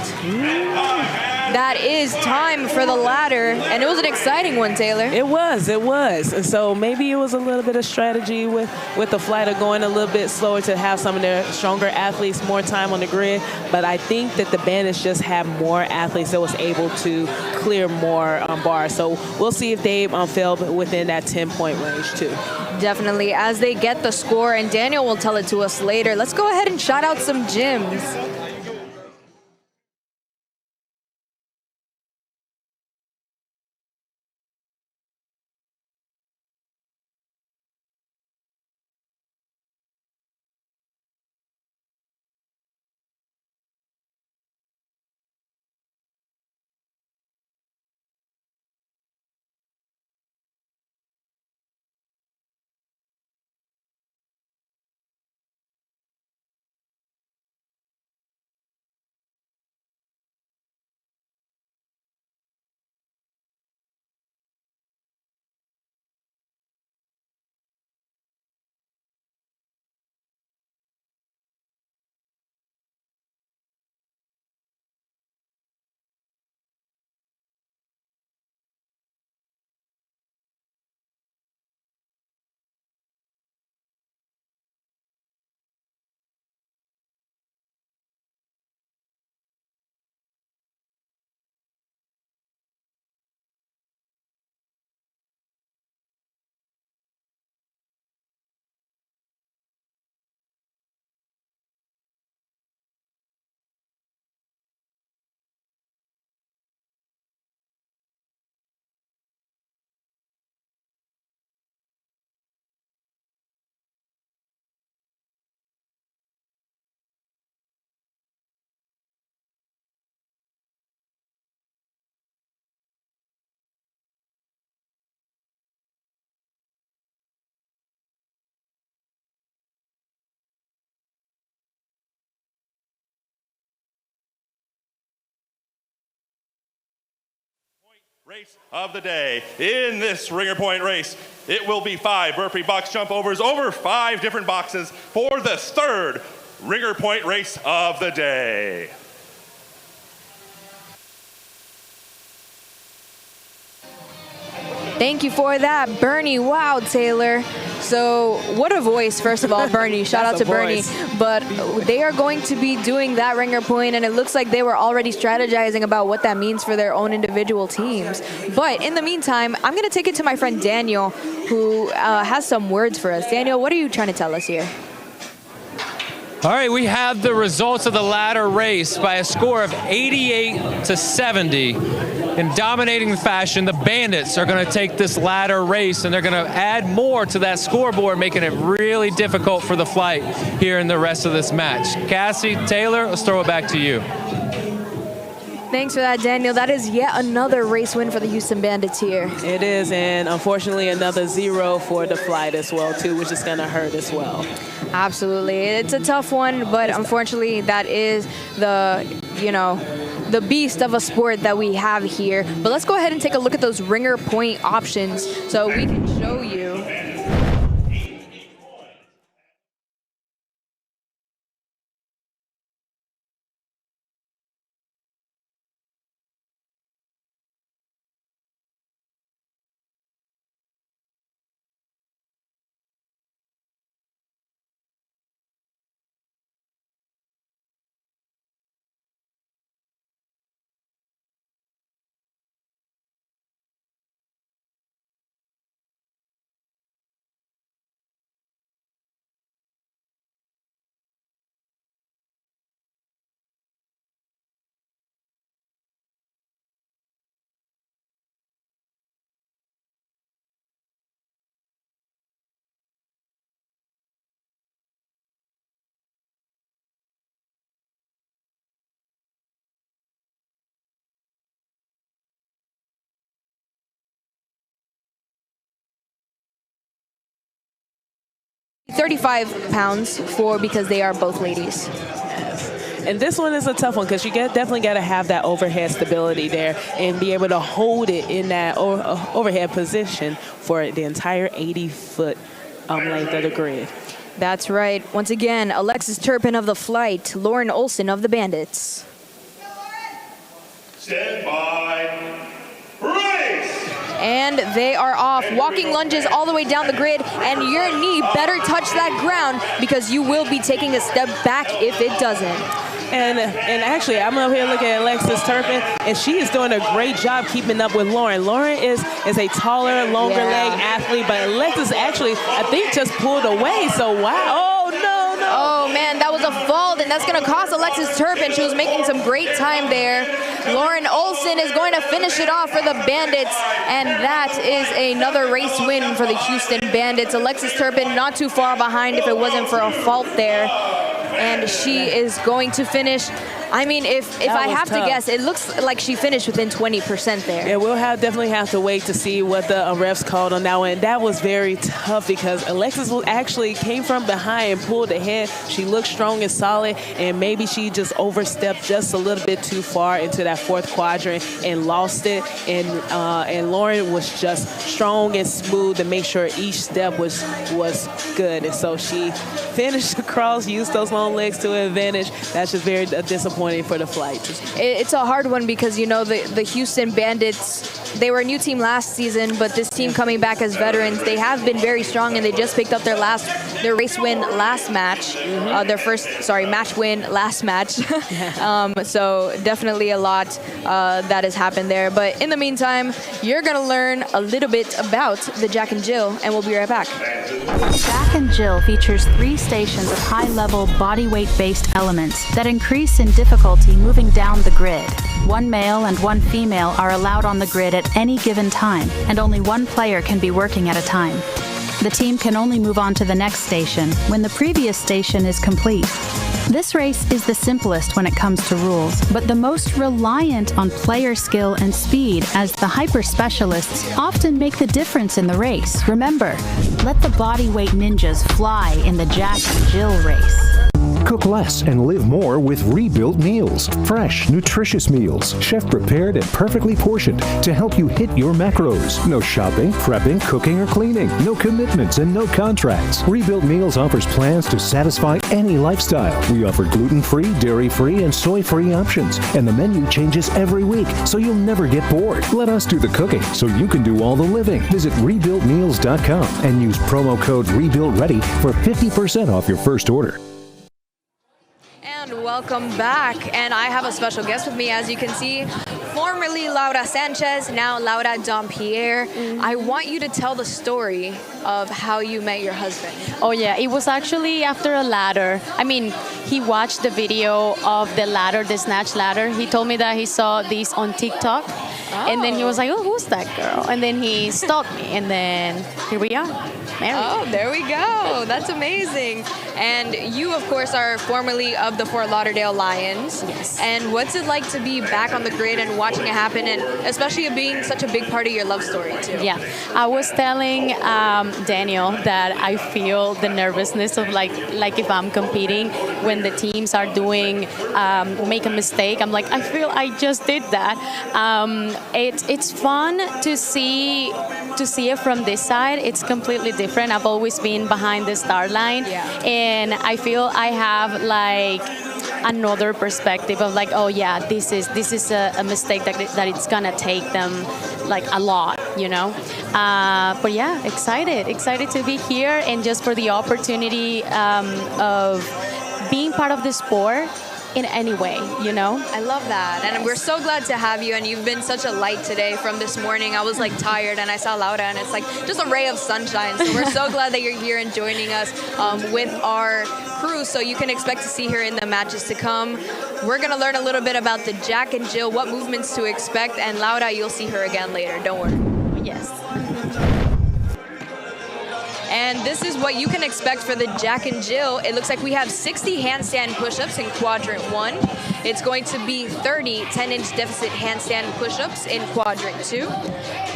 That is time for the ladder, and it was an exciting one, Taylor.
It was. And so maybe it was a little bit of strategy with the Flight of going a little bit slower to have some of their stronger athletes more time on the grid. But I think that the Bandits just have more athletes that was able to clear more bars. So we'll see if they fell within that 10-point range too.
Definitely, as they get the score, and Daniel will tell it to us later. Let's go ahead and shout out some gyms.
Race of the day. In this ringer point race, it will be 5 burpee box jump overs over 5 different boxes for the 3rd ringer point race of the day.
Thank you for that, Bernie. Wow, Taylor. So what a voice, first of all, Bernie. Shout out to Bernie. But they are going to be doing that ringer point, and it looks like they were already strategizing about what that means for their own individual teams. But in the meantime, I'm going to take it to my friend Daniel, who has some words for us. Daniel, what are you trying to tell us here?
All right, we have the results of the ladder race by a score of 88-70. In dominating fashion, the Bandits are going to take this ladder race, and they're going to add more to that scoreboard, making it really difficult for the flight here in the rest of this match. Cassie, Taylor, let's throw it back to you.
Thanks for that, Daniel. That is yet another race win for the Houston Bandits here.
It is, and unfortunately another 0 for the flight as well, too, which is going to hurt as well.
Absolutely. It's a tough one, but unfortunately that is the, the beast of a sport that we have here. But let's go ahead and take a look at those ringer point options so we can show you. £35 because they are both ladies.
Yes. And this one is a tough one because you definitely got to have that overhead stability there and be able to hold it in that overhead position for the entire 80-foot length of the grid.
That's right. Once again, Alexis Turpin of the flight, Lauren Olson of the Bandits.
Stand by. Race!
And they are off. Walking lunges all the way down the grid, and your knee better touch that ground because you will be taking a step back if it doesn't.
And actually, I'm over here looking at Alexis Turpin, and she is doing a great job keeping up with Lauren. Lauren is a taller, longer leg athlete, but Alexis actually, I think, just pulled away. So, wow. Oh, no.
Oh, man, that was a fault, and that's going to cost Alexis Turpin. She was making some great time there. Lauren Olson is going to finish it off for the Bandits, and that is another race win for the Houston Bandits. Alexis Turpin not too far behind if it wasn't for a fault there. And she is going to finish. I mean, if I have to guess, it looks like she finished within 20% there.
Yeah, we'll definitely have to wait to see what the refs called on that one. That was very tough because Alexis actually came from behind and pulled ahead. She looked strong and solid, and maybe she just overstepped just a little bit too far into that 4th quadrant and lost it. And Lauren was just strong and smooth to make sure each step was good. And so she finished across, used those long legs to an advantage. That's just very disappointing for the flight.
It's a hard one because, the Houston Bandits, they were a new team last season, but this team coming back as veterans, they have been very strong, and they just picked up their race win last match, match win last match. So definitely a lot that has happened there. But in the meantime, you're going to learn a little bit about the Jack and Jill, and we'll be right back.
Jack and Jill features 3 stations of high-level body weight-based elements that increase in difficulty moving down the grid. 1 male and 1 female are allowed on the grid at any given time, and only 1 player can be working at a time. The team can only move on to the next station when the previous station is complete. This race is the simplest when it comes to rules, but the most reliant on player skill and speed, as the hyper specialists often make the difference in the race. Remember, let the bodyweight ninjas fly in the Jack and Jill race.
Cook less and live more with rebuilt meals. Fresh, nutritious meals, chef-prepared and perfectly portioned to help you hit your macros. No shopping, prepping, cooking, or cleaning. No commitments and no contracts. Rebuilt Meals offers plans to satisfy any lifestyle. We offer gluten-free, dairy-free, and soy-free options. And the menu changes every week, so you'll never get bored. Let us do the cooking so you can do all the living. Visit rebuiltmeals.com and use promo code RebuiltReady for 50% off your first order.
And welcome back. And I have a special guest with me, as you can see. Formerly Laura Sanchez, now Laura Dompierre. I want you to tell the story of how you met your husband.
Oh yeah, it was actually after a ladder. I mean, he watched the video of the ladder, the snatch ladder. He told me that he saw this on TikTok. And then he was like, oh, who's that girl? And then he stalked me, and then here we are, married.
Oh, there we go. That's amazing. And you, of course, are formerly of the Fort Lauderdale Lions.
Yes.
And what's it like to be back on the grid and watching it happen, and especially it being such a big part of your love story, too?
Yeah, I was telling Daniel that I feel the nervousness of like if I'm competing, when the teams are doing, make a mistake, I'm like, I feel I just did that. It's fun to see it from this side. It's completely different. I've always been behind the start line, and I feel I have like another perspective of like, oh yeah, this is a mistake that it's gonna take them like a lot, you know. But yeah, excited to be here, and just for the opportunity of being part of the sport in any way, you know?
I love that. And we're so glad to have you. And you've been such a light today from this morning. I was like tired, and I saw Laura, and it's like just a ray of sunshine. So we're so glad that you're here and joining us with our crew. So you can expect to see her in the matches to come. We're going to learn a little bit about the Jack and Jill, what movements to expect. And Laura, you'll see her again later. Don't worry.
Yes.
And this is what you can expect for the Jack and Jill. It looks like we have 60 handstand push-ups in quadrant 1. It's going to be 30 10-inch deficit handstand push-ups in quadrant 2.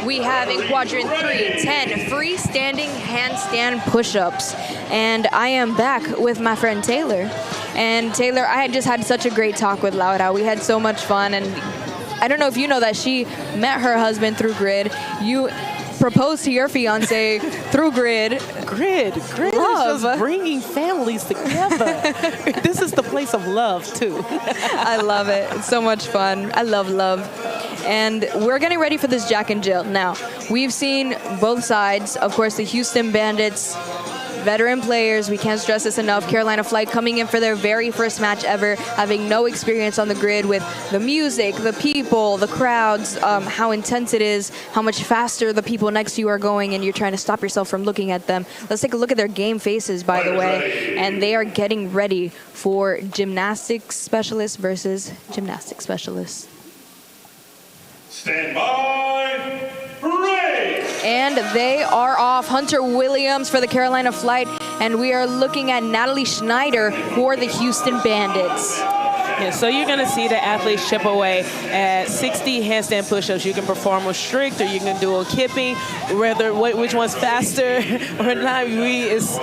We have in quadrant 3, 10 freestanding handstand push-ups. And I am back with my friend Taylor. And Taylor, I had just had such a great talk with Laura. We had so much fun, and I don't know if you know that she met her husband through Grid. You proposed to your fiance through Grid.
Grid love. Is just bringing families together. This is the place of love, too.
I love it. It's so much fun. I love love. And we're getting ready for this Jack and Jill. Now, we've seen both sides. Of course, the Houston Bandits, veteran players, we can't stress this enough. Carolina Flight coming in for their very first match ever, having no experience on the grid with the music, the people, the crowds, how intense it is, how much faster the people next to you are going, and you're trying to stop yourself from looking at them. Let's take a look at their game faces, by the way, and they are getting ready for gymnastics specialists versus gymnastics specialists.
Stand by. Race!
And they are off. Hunter Williams for the Carolina Flight, and we are looking at Natalie Schneider for the Houston Bandits.
Yeah, so you're going to see the athletes chip away at 60 handstand push-ups. You can perform with strict, or you can do a kipping. Which one's faster or not is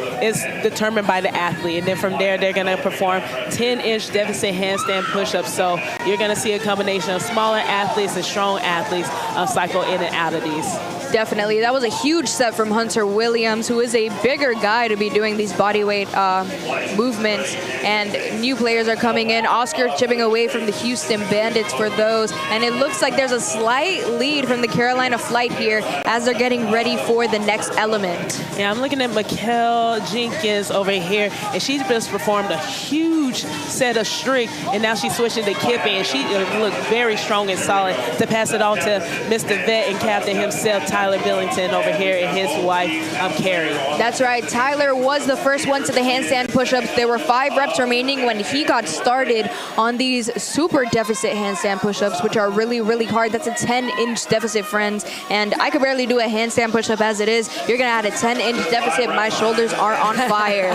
determined by the athlete. And then from there, they're going to perform 10-inch deficit handstand push-ups. So you're going to see a combination of smaller athletes and strong athletes cycle in and out of these.
Definitely. That was a huge set from Hunter Williams, who is a bigger guy to be doing these bodyweight movements. And new players are coming in. Oscar chipping away from the Houston Bandits for those. And it looks like there's a slight lead from the Carolina Flight here as they're getting ready for the next element.
Yeah, I'm looking at Mikail Jenkins over here, and she's just performed a huge set of strict, and now she's switching to kipping, and she looked very strong and solid to pass it on to Mr. Vet and captain himself, Tyler Billington, over here, and his wife, Carrick.
That's right. Tyler was the first one to the handstand push-ups. There were 5 reps remaining when he got started on these super deficit handstand push-ups, which are really, really hard. That's a 10-inch deficit, friends, and I could barely do a handstand push-up as it is. You're going to add a 10-inch deficit. My shoulders are on fire.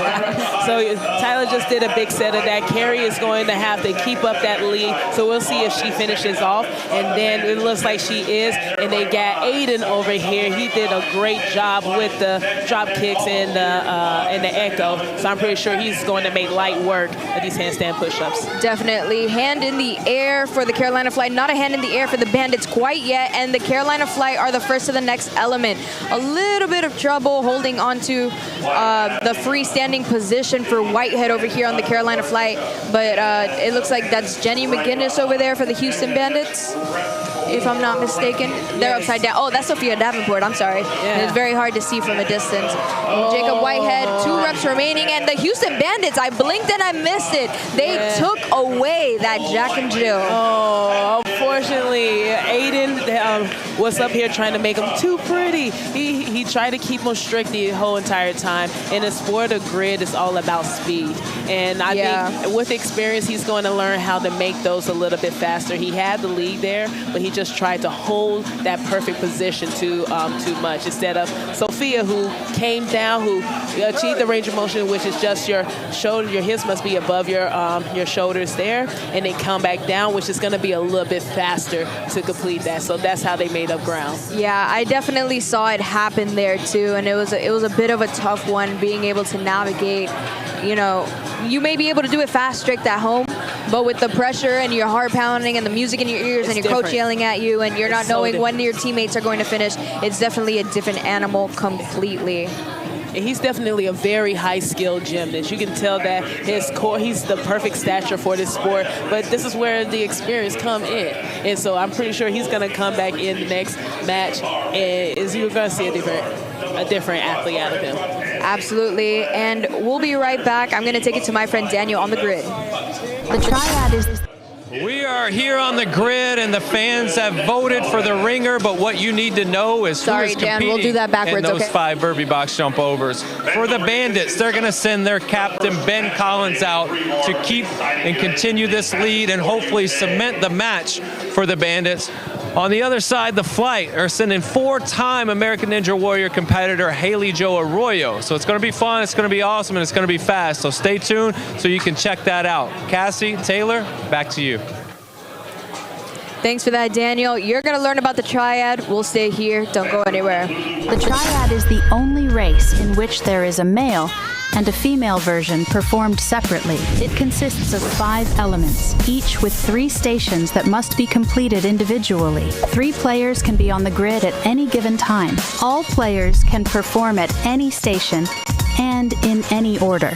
So Tyler just did a big set of that. Carrie is going to have to keep up that lead, so we'll see if she finishes off, and then it looks like she is, and they got Aiden over right here. He did a great job with the drop kicks and the echo. So I'm pretty sure he's going to make light work of these handstand push-ups.
Definitely. Hand in the air for the Carolina Fly. Not a hand in the air for the Bandits quite yet. And the Carolina Fly are the first to the next element. A little bit of trouble holding onto the freestanding position for Whitehead over here on the Carolina Fly. But it looks like that's Jenny McGinnis over there for the Houston Bandits, if I'm not mistaken. They're upside down. Oh, that's Sophia Davenport. I'm sorry.
Yeah.
It's very hard to see from a distance. Jacob Whitehead, 2 reps remaining. And the Houston Bandits, I blinked and I missed it. They took away that Jack and Jill.
Oh, unfortunately, Aiden was up here trying to make him too pretty. He tried to keep him strict the whole entire time. In the sport of grid, it's all about speed. And I think with experience, he's going to learn how to make those a little bit faster. He had the lead there, but he just tried to hold that perfect position too much, instead of Sophia, who came down, who achieved the range of motion, which is just your shoulder, your hips must be above your shoulders there, and then come back down, which is going to be a little bit faster to complete that. So that's how they made up ground.
Yeah, I definitely saw it happen there too, and it was a bit of a tough one, being able to navigate. You know, you may be able to do it fast, strict at home, but with the pressure and your heart pounding and the music in your ears and your coach yelling at you and you're not knowing when your teammates are going to finish, it's definitely a different animal completely.
And he's definitely a very high-skilled gymnast. You can tell that his core, he's the perfect stature for this sport, but this is where the experience come in. And so I'm pretty sure he's going to come back in the next match, and you're going to see a different athlete out of him.
Absolutely, and we'll be right back. I'm going to take it to my friend Daniel on the grid.
The triad is...
We are here on the grid, and the fans have voted for the ringer, but what you need to know is who is competing
we'll do that backwards,
in those
okay?
5 burpee box jump overs. For the Bandits, they're going to send their captain, Ben Collins, out to keep and continue this lead and hopefully cement the match for the Bandits. On the other side, the Flight are sending 4-time American Ninja Warrior competitor Haley Jo Arroyo. So it's going to be fun, it's going to be awesome, and it's going to be fast. So stay tuned so you can check that out. Cassie, Taylor, back to you.
Thanks for that, Daniel. You're going to learn about the triad. We'll stay here. Don't go anywhere.
The triad is the only race in which there is a male and a female version performed separately. It consists of 5 elements, each with 3 stations that must be completed individually. 3 players can be on the grid at any given time. All players can perform at any station and in any order.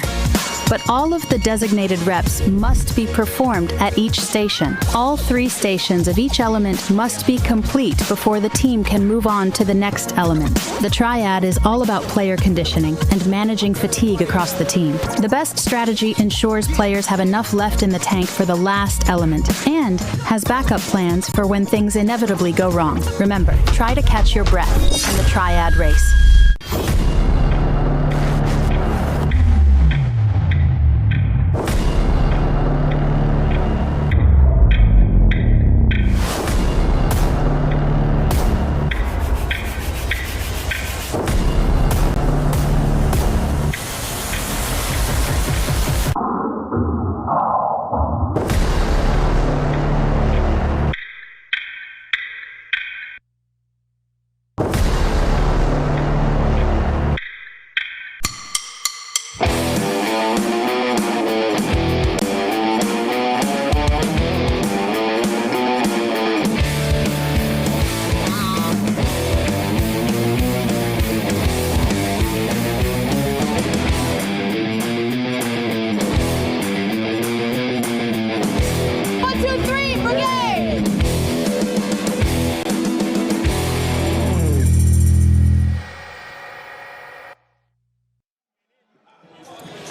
But all of the designated reps must be performed at each station. All 3 stations of each element must be complete before the team can move on to the next element. The triad is all about player conditioning and managing fatigue across the team. The best strategy ensures players have enough left in the tank for the last element and has backup plans for when things inevitably go wrong. Remember, try to catch your breath in the triad race.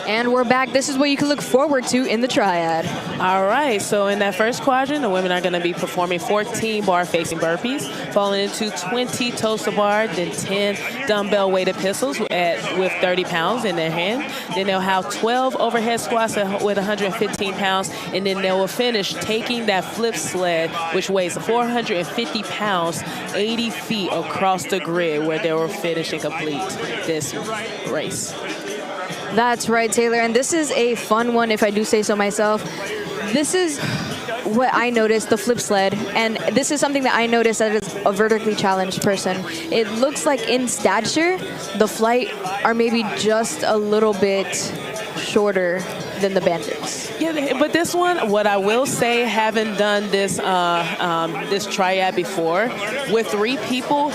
And we're back. This is what you can look forward to in the triad.
All right, so in that first quadrant, the women are going to be performing 14 bar-facing burpees, falling into 20 toes to bar, then 10 dumbbell-weighted pistols with 30 pounds in their hand. Then they'll have 12 overhead squats with 115 pounds, and then they will finish taking that flip sled, which weighs 450 pounds, 80 feet across the grid, where they will finish and complete this race.
That's right, Taylor, and this is a fun one, if I do say so myself. This is what I noticed, the flip sled, and this is something that I noticed as a vertically challenged person. It looks like in stature, the flight are maybe just a little bit shorter than the Bandits.
Yeah, but this one, what I will say, having done this this triad before, with 3 people,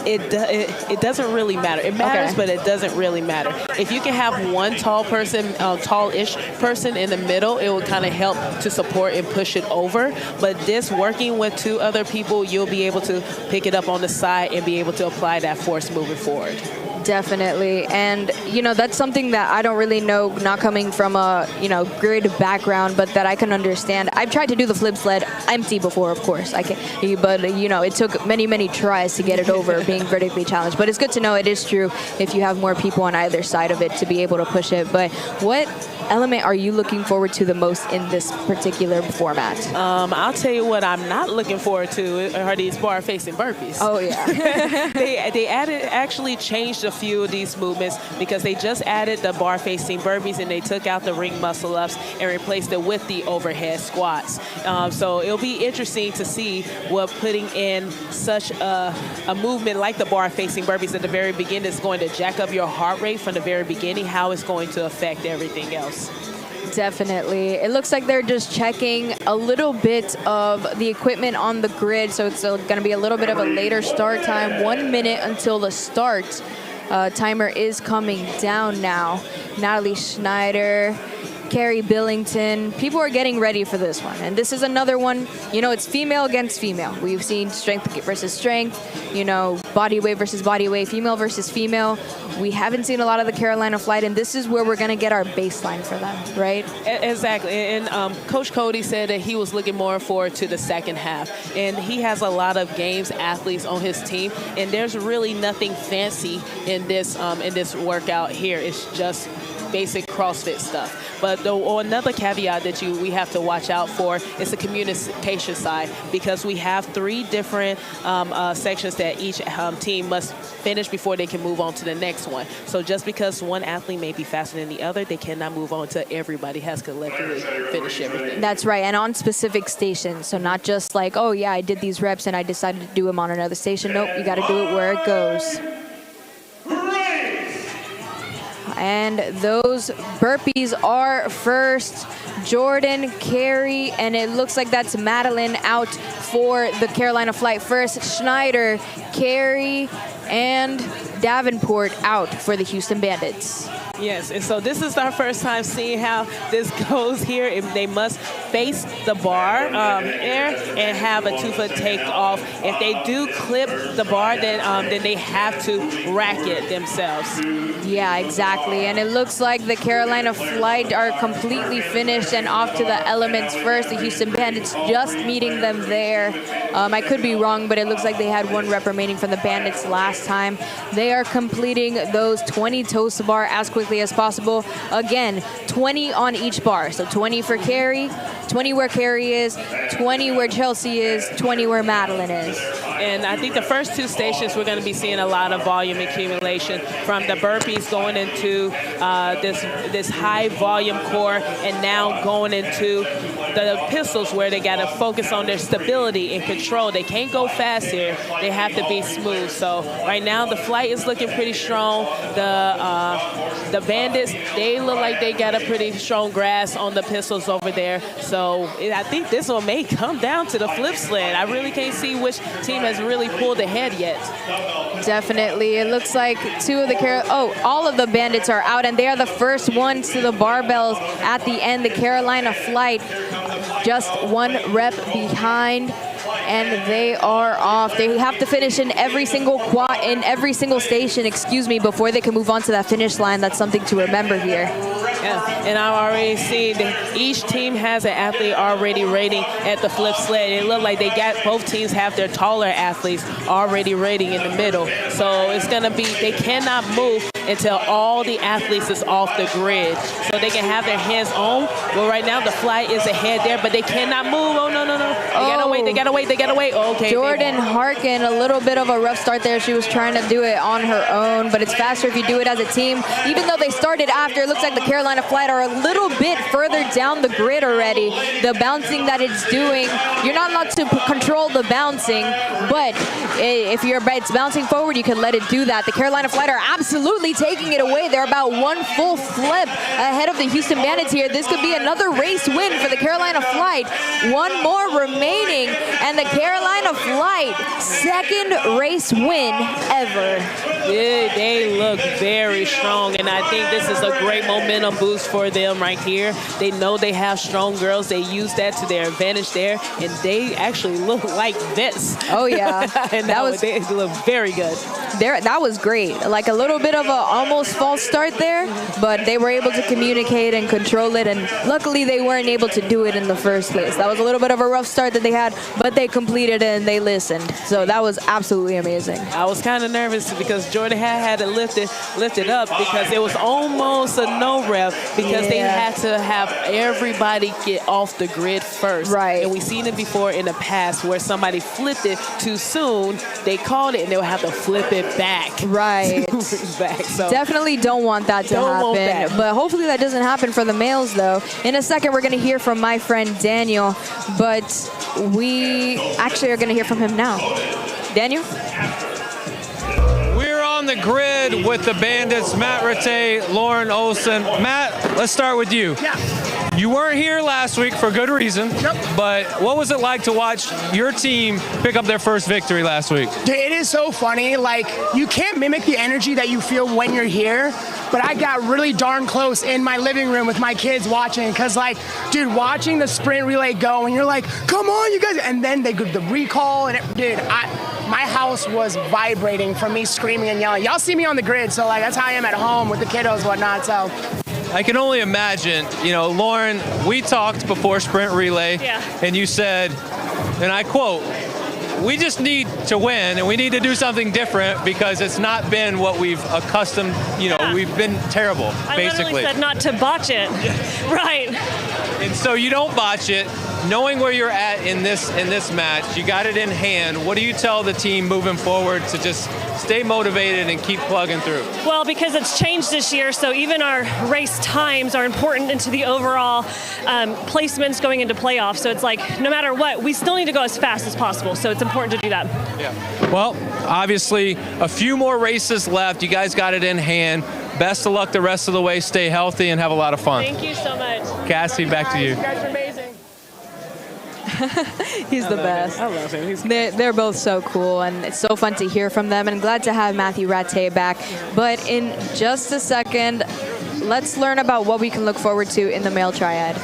it doesn't really matter. It matters, but it doesn't really matter. If you can have one tall person, tall-ish person in the middle, it will kind of help to support and push it over. But this, working with 2 other people, you'll be able to pick it up on the side and be able to apply that force moving forward.
Definitely. And, you know, that's something that I don't really know, not coming from a, you know, grid background, but that I can understand. I've tried to do the flip sled empty before, of course. But, you know, it took many, many tries to get it over being vertically challenged. But it's good to know it is true if you have more people on either side of it to be able to push it. But what element are you looking forward to the most in this particular format?
I'll tell you what I'm not looking forward to are these bar-facing burpees.
Oh, yeah.
They actually changed a few of these movements because they just added the bar-facing burpees and they took out the ring muscle-ups and replaced it with the overhead squats. So it'll be interesting to see what putting in such a movement like the bar-facing burpees at the very beginning is going to jack up your heart rate from the very beginning, how it's going to affect everything else.
Definitely. It looks like they're just checking a little bit of the equipment on the grid, so it's going to be a little bit of a later start time. 1 minute until the start. Timer is coming down now. Natalie Schneider, Carrie Billington. People are getting ready for this one. And this is another one, you know, it's female against female. We've seen strength versus strength, you know, body weight versus body weight, female versus female. We haven't seen a lot of the Carolina Flight, and this is where we're going to get our baseline for them, right?
Exactly. And Coach Cody said that he was looking more forward to the second half. And he has a lot of games athletes on his team, and there's really nothing fancy in this workout here. It's just basic CrossFit stuff. But another caveat that we have to watch out for is the communication side, because we have 3 different sections that each team must finish before they can move on to the next one. So just because one athlete may be faster than the other, they cannot move on to everybody has to collectively finish everything.
That's right, and on specific stations. So not just like, oh yeah, I did these reps and I decided to do them on another station. Nope, you got to do it where it goes. And those burpees are first. Jordan, Carey, and it looks like that's Madeline out for the Carolina Flight first. Schneider, Carey, and Davenport out for the Houston Bandits.
Yes, and so this is our first time seeing how this goes here. They must face the bar there and have a 2-foot takeoff. If they do clip the bar, then they have to rack it themselves.
Yeah, exactly. And it looks like the Carolina Flight are completely finished and off to the elements first. The Houston Bandits just meeting them there. I could be wrong, but it looks like they had 1 rep remaining from the Bandits last time. They are completing those 20 toes to bar as quickly as possible. Again, 20 on each bar. So 20 for Carey, 20 where Carey is, 20 where Chelsea is, 20 where Madeline is.
And I think the first 2 stations we're going to be seeing a lot of volume accumulation from the burpees going into this high volume core, and now going into the pistols where they got to focus on their stability and control. They can't go fast here. They have to be smooth. So right now the flight is looking pretty strong. The Bandits, they look like they got a pretty strong grasp on the pistols over there. So I think this one may come down to the flip sled. I really can't see which team has really pulled ahead yet.
Definitely. It looks like 2 of the all of the Bandits are out, and they are the first ones to the barbells at the end. The Carolina Flight just 1 rep behind, and they are off. They have to finish in every single station, before they can move on to that finish line. That's something to remember here.
Yeah, and I've already seen that each team has an athlete already rating at the flip sled. It looked like both teams have their taller athletes already rating in the middle. So it's going to be, they cannot move until all the athletes is off the grid. So they can have their hands on. Well, right now the flight is ahead there, but they cannot move. Oh, no. They got to They gotta wait. Okay.
Jordan Harkin, a little bit of a rough start there. She was trying to do it on her own, but it's faster if you do it as a team. Even though they started after, it looks like the Carolina Flight are a little bit further down the grid already. The bouncing that it's doing, you're not allowed to control the bouncing, but if it's bouncing forward, you can let it do that. The Carolina Flight are absolutely taking it away. They're about one full flip ahead of the Houston Bandits here. This could be another race win for the Carolina Flight. One more remaining, and the Carolina Flight, second race win ever.
Yeah, they look very strong, and I think this is a great momentum boost for them right here. They know they have strong girls. They use that to their advantage there, and they actually look like this.
Oh, yeah.
And they look very good.
That was great. Like a little bit of a almost false start there, but they were able to communicate and control it, and luckily they weren't able to do it in the first place. That was a little bit of a rough start that they had, but they completed it and they listened. So that was absolutely amazing.
I was kind of nervous because Jordan had to lift it up because it was almost a no rep because they had to have everybody get off the grid first.
Right.
And we've seen it before in the past where somebody flipped it too soon, they called it and they'll have to flip it back.
Right.
So
definitely don't want that to happen. But hopefully that doesn't happen for the males, though. In a second, we're going to hear from my friend Daniel, but we actually are going to hear from him now. Daniel?
We're on the grid with the Bandits, Matt Rattay, Lauren Olson. Matt, let's start with you.
Yeah.
You weren't here last week for good reason, but what was it like to watch your team pick up their first victory last week?
Dude, it is so funny. Like, you can't mimic the energy that you feel when you're here, but I got really darn close in my living room with my kids watching because, like, dude, watching the sprint relay go and you're like, come on, you guys, and then they go the recall, and my house was vibrating from me screaming and yelling. Y'all see me on the grid, so, like, that's how I am at home with the kiddos and whatnot, so.
I can only imagine, Lauren, we talked before sprint relay, and you said, and I quote, we just need to win and we need to do something different because it's not been what we've accustomed, we've been terrible, basically.
I literally said not to botch it. Right.
And so you don't botch it. Knowing where you're at in this match, you got it in hand. What do you tell the team moving forward to just stay motivated and keep plugging through?
Well, because it's changed this year, so even our race times are important into the overall placements going into playoffs. So it's like, no matter what, we still need to go as fast as possible. So it's important to do that.
Yeah. Well, obviously, a few more races left. You guys got it in hand. Best of luck the rest of the way. Stay healthy and have a lot of fun.
Thank you so much.
Cassie, back to you.
You guys are amazing.
He's the best.
I love him.
They're both so cool, and it's so fun to hear from them, and glad to have Matthew Rattay back. But in just a second, let's learn about what we can look forward to in the male triad.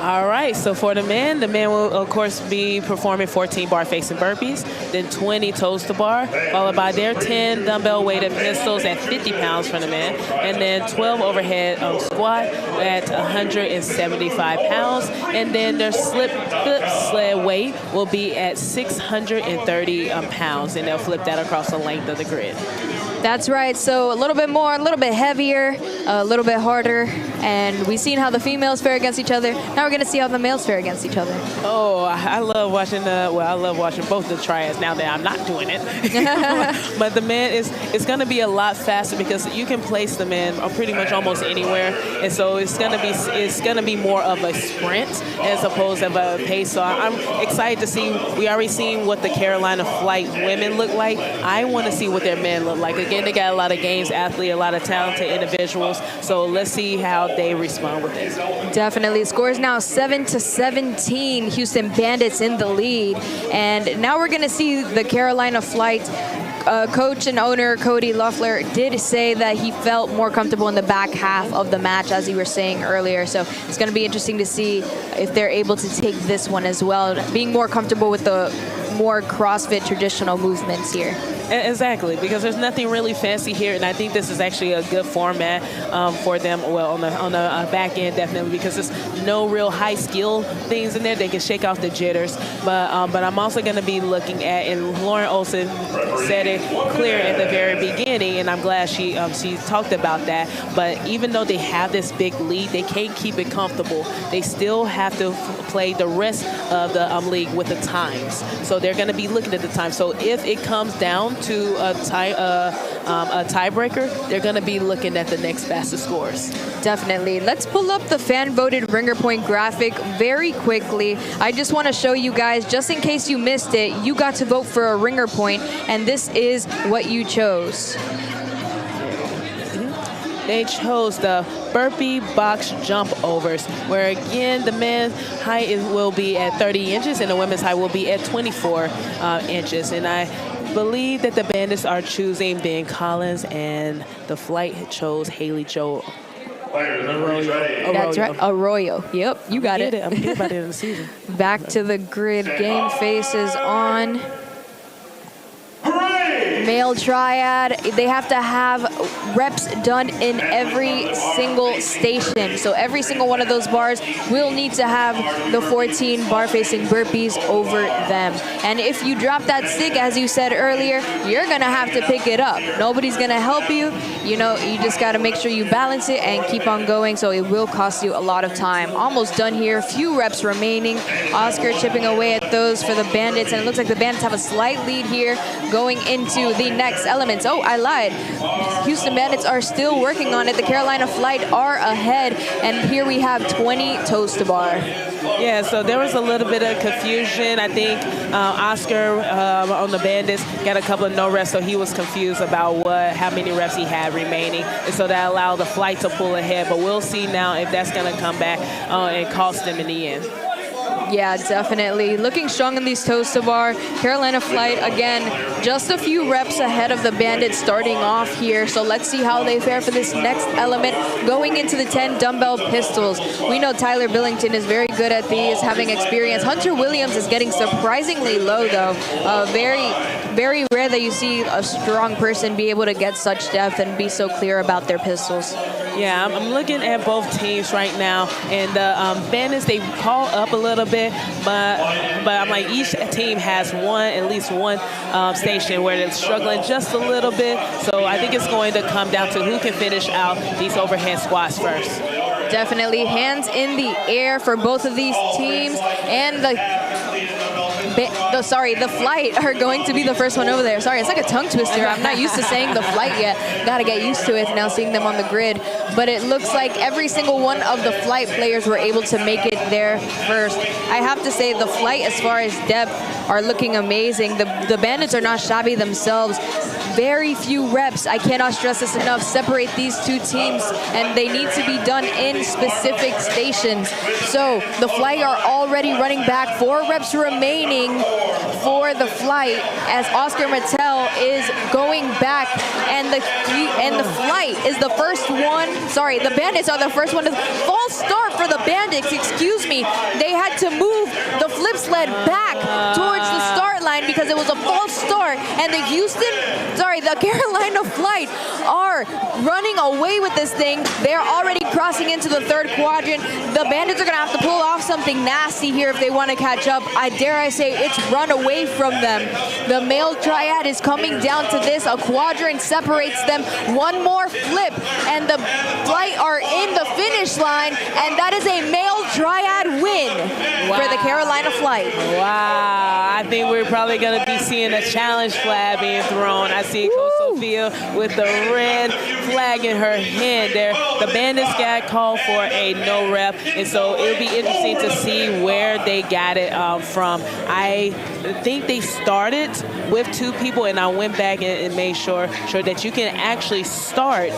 All right, so for the men will, of course, be performing 14 bar facing burpees, then 20 toes to bar, followed by their 10 dumbbell weighted pistols at 50 pounds for the men, and then 12 overhead squat at 175 pounds, and then their flip sled weight will be at 630 pounds, and they'll flip that across the length of the grid.
That's right. So a little bit more, a little bit heavier, a little bit harder. And we've seen how the females fare against each other. Now we're going to see how the males fare against each other.
Oh, I love watching I love watching both the triads now that I'm not doing it. But the men it's going to be a lot faster because you can place the men pretty much almost anywhere. And so it's going to be more of a sprint as opposed to a pace. So I'm excited to see. We already seen what the Carolina Flight women look like. I want to see what their men look like. Again, they got a lot of games athlete, a lot of talented individuals. So let's see how they respond with this.
Definitely. Scores now 7-17. Houston Bandits in the lead. And now we're going to see the Carolina Flight. Coach and owner Cody Loeffler did say that he felt more comfortable in the back half of the match, as you were saying earlier. So it's going to be interesting to see if they're able to take this one as well, being more comfortable with the more CrossFit traditional movements here.
Exactly, because there's nothing really fancy here, and I think this is actually a good format for them. Well, on the back end, definitely, because there's no real high skill things in there. They can shake off the jitters, but I'm also going to be looking at, and Lauren Olsen said it clear at the very beginning, and I'm glad she talked about that. But even though they have this big lead, they can't keep it comfortable. They still have to play the rest of the league with the times. So they're going to be looking at the time. So if it comes down to a tiebreaker, they're going to be looking at the next fastest scores.
Definitely. Let's pull up the fan-voted Ringer Point graphic very quickly. I just want to show you guys, just in case you missed it, you got to vote for a Ringer Point, and this is what you chose.
They chose the burpee box jump overs, where again the men's height will be at 30 inches and the women's height will be at 24 inches. And I believe that the Bandits are choosing Ben Collins, and the flight chose Haley Joe Arroyo.
That's right, Arroyo. Yep, you got it.
I'm good about it in the season.
Back to the grid. Game face is on. Male triad, they have to have reps done in every single station. So every single one of those bars will need to have the 14 bar-facing burpees over them. And if you drop that stick, as you said earlier, you're gonna have to pick it up. Nobody's gonna help you. You know, you just gotta make sure you balance it and keep on going, so it will cost you a lot of time. Almost done here, few reps remaining. Oscar chipping away at those for the Bandits, and it looks like the Bandits have a slight lead here going into the next elements. Oh, I lied. Houston Bandits are still working on it. The Carolina Flight are ahead, and here we have 20 toes to bar.
Yeah, so there was a little bit of confusion. I think Oscar on the Bandits got a couple of no reps, so he was confused about how many reps he had remaining, and so that allowed the Flight to pull ahead. But we'll see now if that's going to come back and cost them in the end.
Yeah, definitely. Looking strong in these toes to bar. Carolina Flight, again, just a few reps ahead of the Bandits starting off here. So let's see how they fare for this next element going into the 10 dumbbell pistols. We know Tyler Billington is very good at these, having experience. Hunter Williams is getting surprisingly low, though. Very, very rare that you see a strong person be able to get such depth and be so clear about their pistols.
Yeah, I'm looking at both teams right now, and the Bandits, they call up a little bit, but I'm like, each team has at least one station where they're struggling just a little bit. So I think it's going to come down to who can finish out these overhead squats first.
Definitely hands in the air for both of these teams, and the Flight are going to be the first one over there. Sorry, it's like a tongue twister. I'm not used to saying the Flight yet. Got to get used to it now, seeing them on the grid. But it looks like every single one of the Flight players were able to make it there first. I have to say the Flight, as far as depth, are looking amazing. The Bandits are not shabby themselves. Very few reps, I cannot stress this enough, separate these two teams, and they need to be done in specific stations. So the Flight are already running back, 4 reps remaining for the Flight, as Oscar Mattel is going back, and the Flight is the first one. Sorry, the Bandits are the first one. False start for the Bandits, excuse me. They had to move the flip sled back towards the start line because it was a false start, and the Carolina Flight are running away with this thing. They're already crossing into the 3rd quadrant. The Bandits are gonna have to pull off something nasty here if they want to catch up. I say it's run away from them. The male triad is coming down to this. A quadrant separates them. One more flip, and the Flight are in the finish line, and that is a male triad win for the Carolina Flight.
Wow, I think we're probably going to be seeing a challenge flag being thrown. I see Coach Sophia with the red flag in her hand there. The Bandits got called for a no rep, and so it'll be interesting to see where they got it from. I think they started with 2 people, and I went back and made sure that you can actually start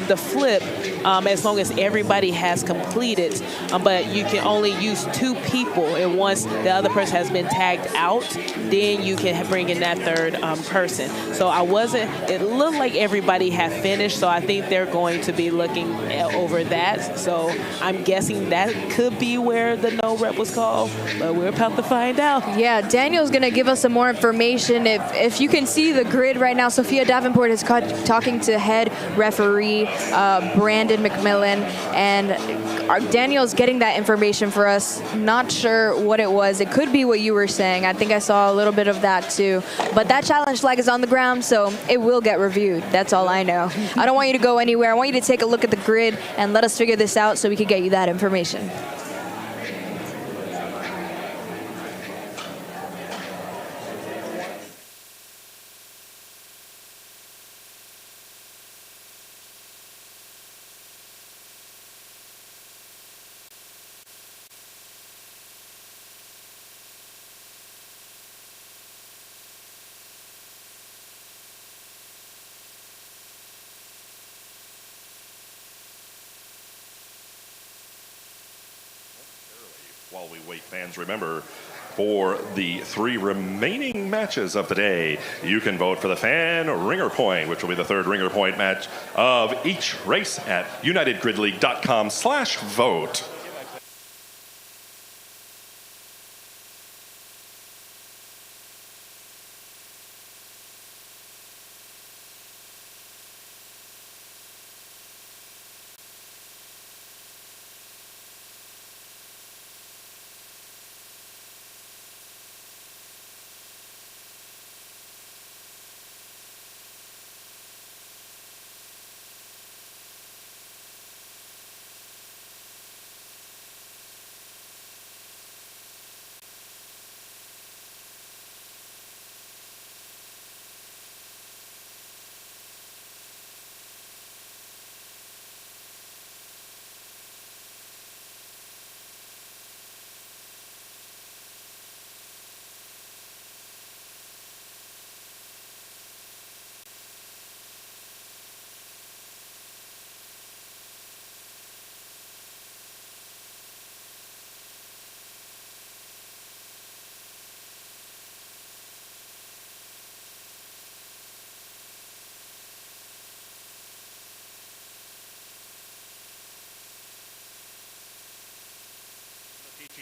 the flip as long as everybody has completed, but you can only use 2 people, and once the other person has been tagged out, then you can bring in that 3rd person. So I wasn't it looked like everybody had finished, so I think they're going to be looking over that. So I'm guessing that could be where the no rep was called, but we're about to find out.
Yeah, Daniel's going to give us some more information. If you can see the grid right now, Sophia Davenport is talking to head referee Brandon McMillan, and Daniel's getting that information for us. Not sure what it was. It could be what you were saying. I think I saw a little bit of that too. But that challenge flag is on the ground, so it will get reviewed. That's all I know. I don't want you to go anywhere. I want you to take a look at the grid and let us figure this out so we can get you that information.
While we wait, fans, remember, for the 3 remaining matches of the day, you can vote for the fan ringer point, which will be the 3rd ringer point match of each race at unitedgridleague.com/vote.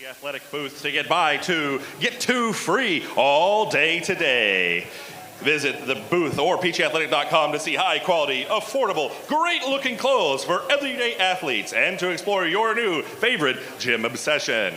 Athletic booth to get 2 free all day today. Visit the booth or peachyathletic.com to see high quality, affordable, great looking clothes for everyday athletes and to explore your new favorite gym obsession.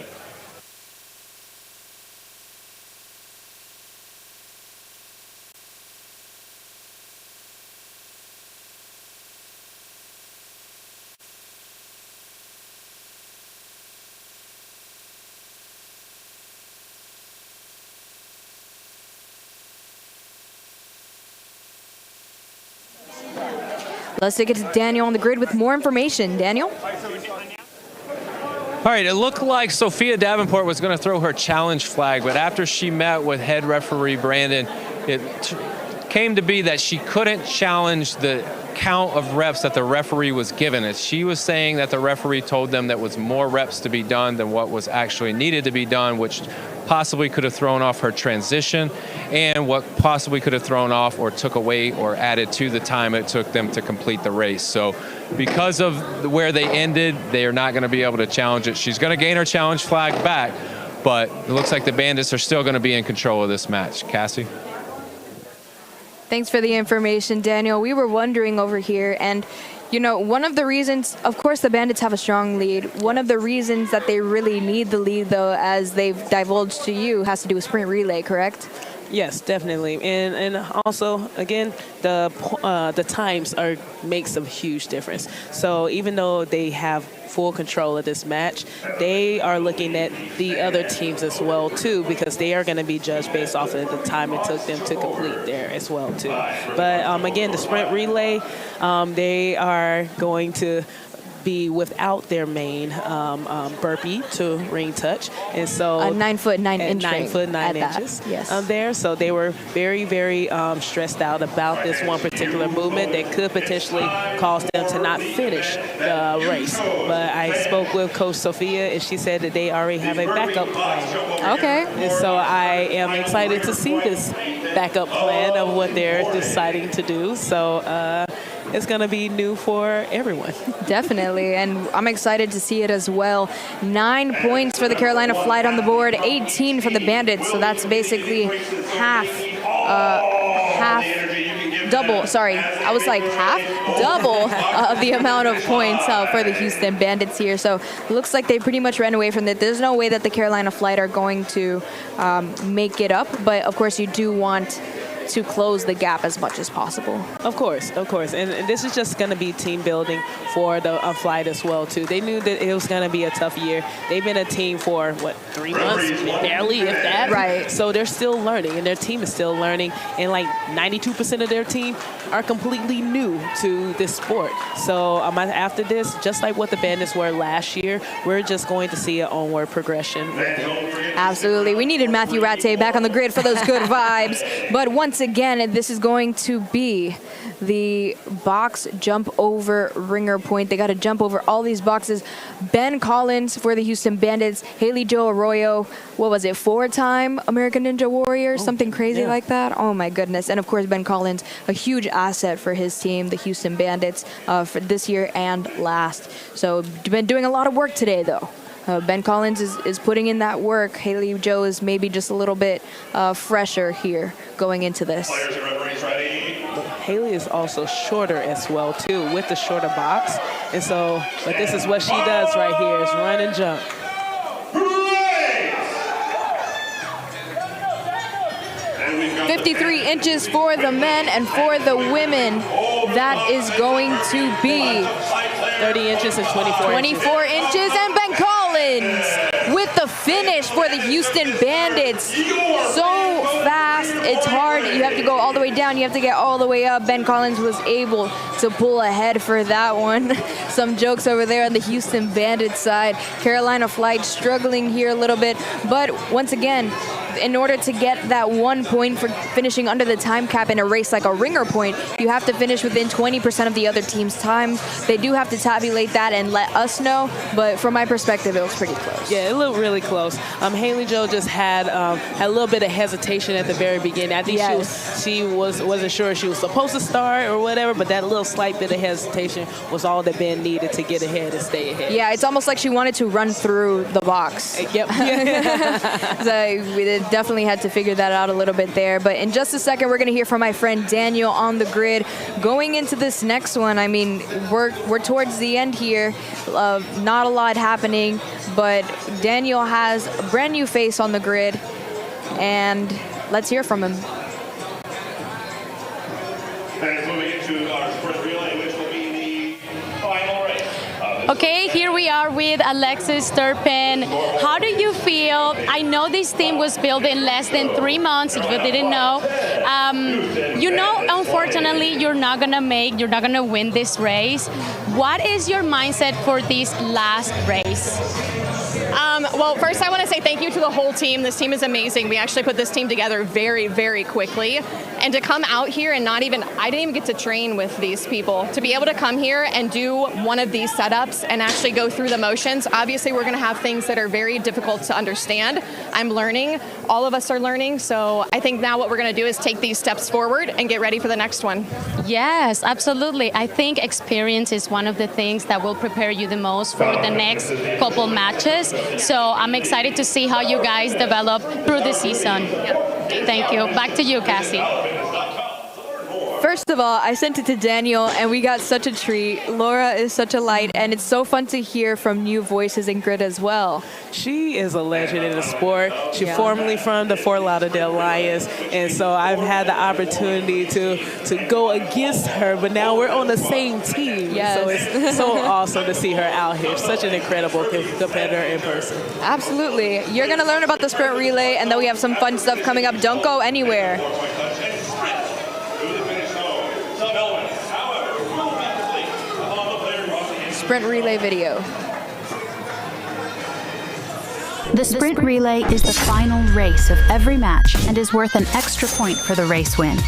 Let's take it to Daniel on the grid with more information. Daniel?
All right, it looked like Sophia Davenport was going to throw her challenge flag, but after she met with head referee Brandon, it came to be that she couldn't challenge the count of reps that the referee was given. As she was saying that the referee told them that was more reps to be done than what was actually needed to be done, which possibly could have thrown off her transition and what possibly could have thrown off or took away or added to the time it took them to complete the race. So because of where they ended, they are not going to be able to challenge it. She's going to gain her challenge flag back, but it looks like the Bandits are still going to be in control of this match. Cassie?
Thanks for the information, Daniel. We were wondering over here, and you know, one of the reasons, of course, the Bandits have a strong lead. One of the reasons that they really need the lead, though, as they've divulged to you, has to do with sprint relay, correct?
Yes, definitely, and also again the times makes a huge difference. So even though they have full control of this match, they are looking at the other teams as well too, because they are going to be judged based off of the time it took them to complete there as well too. But again, the sprint relay, they are going to be without their main burpee to ring touch. And so
9 foot 9 inch
9 foot 9 inches there. So they were very, very stressed out about this one particular movement that could potentially cause them to not finish the race. But I spoke with Coach Sophia, and she said that they already have a backup plan.
Okay.
And so I am excited to see this backup plan of what they're deciding to do. So it's going to be new for everyone.
Definitely, and I'm excited to see it as well. 9 points for the Carolina Flight on the board, 18 for the Bandits, so that's basically half double, sorry, I was like double of the amount of points for the Houston Bandits here. So it looks like they pretty much ran away from it. There's no way that the Carolina Flight are going to make it up, but of course you do want to close the gap as much as possible.
Of course. And this is just going to be team building for the Flight as well, too. They knew that it was going to be a tough year. They've been a team for, 3 months? Barely, if that.
Right.
So they're still learning, and their team is still learning. And, 92% of their team are completely new to this sport. So after this, just like what the Bandits were last year, we're just going to see an onward progression.
Absolutely. We needed Matthew Rattay back on the grid for those good vibes. But once again, this is going to be the box jump over ringer point. They got to jump over all these boxes. Ben Collins for the Houston Bandits. Haley Jo Arroyo, what was it, 4-time American Ninja Warrior? Something crazy like that? Oh my goodness. And of course, Ben Collins, a huge asset for his team, the Houston Bandits, for this year and last. So been doing a lot of work today, though. Ben Collins is putting in that work. Haley Jo is maybe just a little bit fresher here going into this.
Haley is also shorter as well, too, with the shorter box. And so, but this is what she does right here, is run and jump.
53 inches for the men, and for the women, that is going to be
30 inches and 24
inches. And Ben Collins with the finish for the Houston Bandits. So fast, it's hard. You have to go all the way down. You have to get all the way up. Ben Collins was able to pull ahead for that one. Some jokes over there on the Houston Bandits side. Carolina Flight struggling here a little bit. But once again, in order to get that 1 point for finishing under the time cap in a race like a ringer point, you have to finish within 20% of the other team's time. They do have to tabulate that and let us know, but from my perspective, it was pretty close.
Yeah, it looked really close. Haley Jo just had a little bit of hesitation at the very beginning. I think she wasn't sure she was supposed to start or whatever, but that little slight bit of hesitation was all that Ben needed to get ahead and stay ahead.
Yeah, it's almost like she wanted to run through the box.
Yep.
So we definitely had to figure that out a little bit there. But in just a second, we're going to hear from my friend Daniel on the grid. Going into this next one, I mean, we're towards the end here. Not a lot happening, but Daniel has a brand new face on the grid, and let's hear from him.
And moving into our sprint relay, which will be the final race.
Okay, here we are with Alexis Turpin. How do you feel? I know this team was built in less than 3 months, if you didn't know. Unfortunately, you're not gonna win this race. What is your mindset for this last race?
Well, first I want to say thank you to the whole team. This team is amazing. We actually put this team together very, very quickly. And to come out here and I didn't even get to train with these people. To be able to come here and do one of these setups and actually go through the motions, obviously we're going to have things that are very difficult to understand. I'm learning. All of us are learning. So I think now what we're going to do is take these steps forward and get ready for the next one.
Yes, absolutely. I think experience is one of the things that will prepare you the most for the next couple matches. So I'm excited to see how you guys develop through the season. Thank you. Back to you, Cassie.
First of all, I sent it to Daniel, and we got such a treat. Laura is such a light, and it's so fun to hear from new voices in grid as well.
She is a legend in the sport. She's formerly from the Fort Lauderdale Lions, and so I've had the opportunity to go against her, but now we're on the same team.
Yes.
So it's so awesome to see her out here. Such an incredible competitor in person.
Absolutely. You're going to learn about the sprint relay, and then we have some fun stuff coming up. Don't go anywhere. sprint relay video.
The sprint relay is the final race of every match and is worth an extra point for the race win.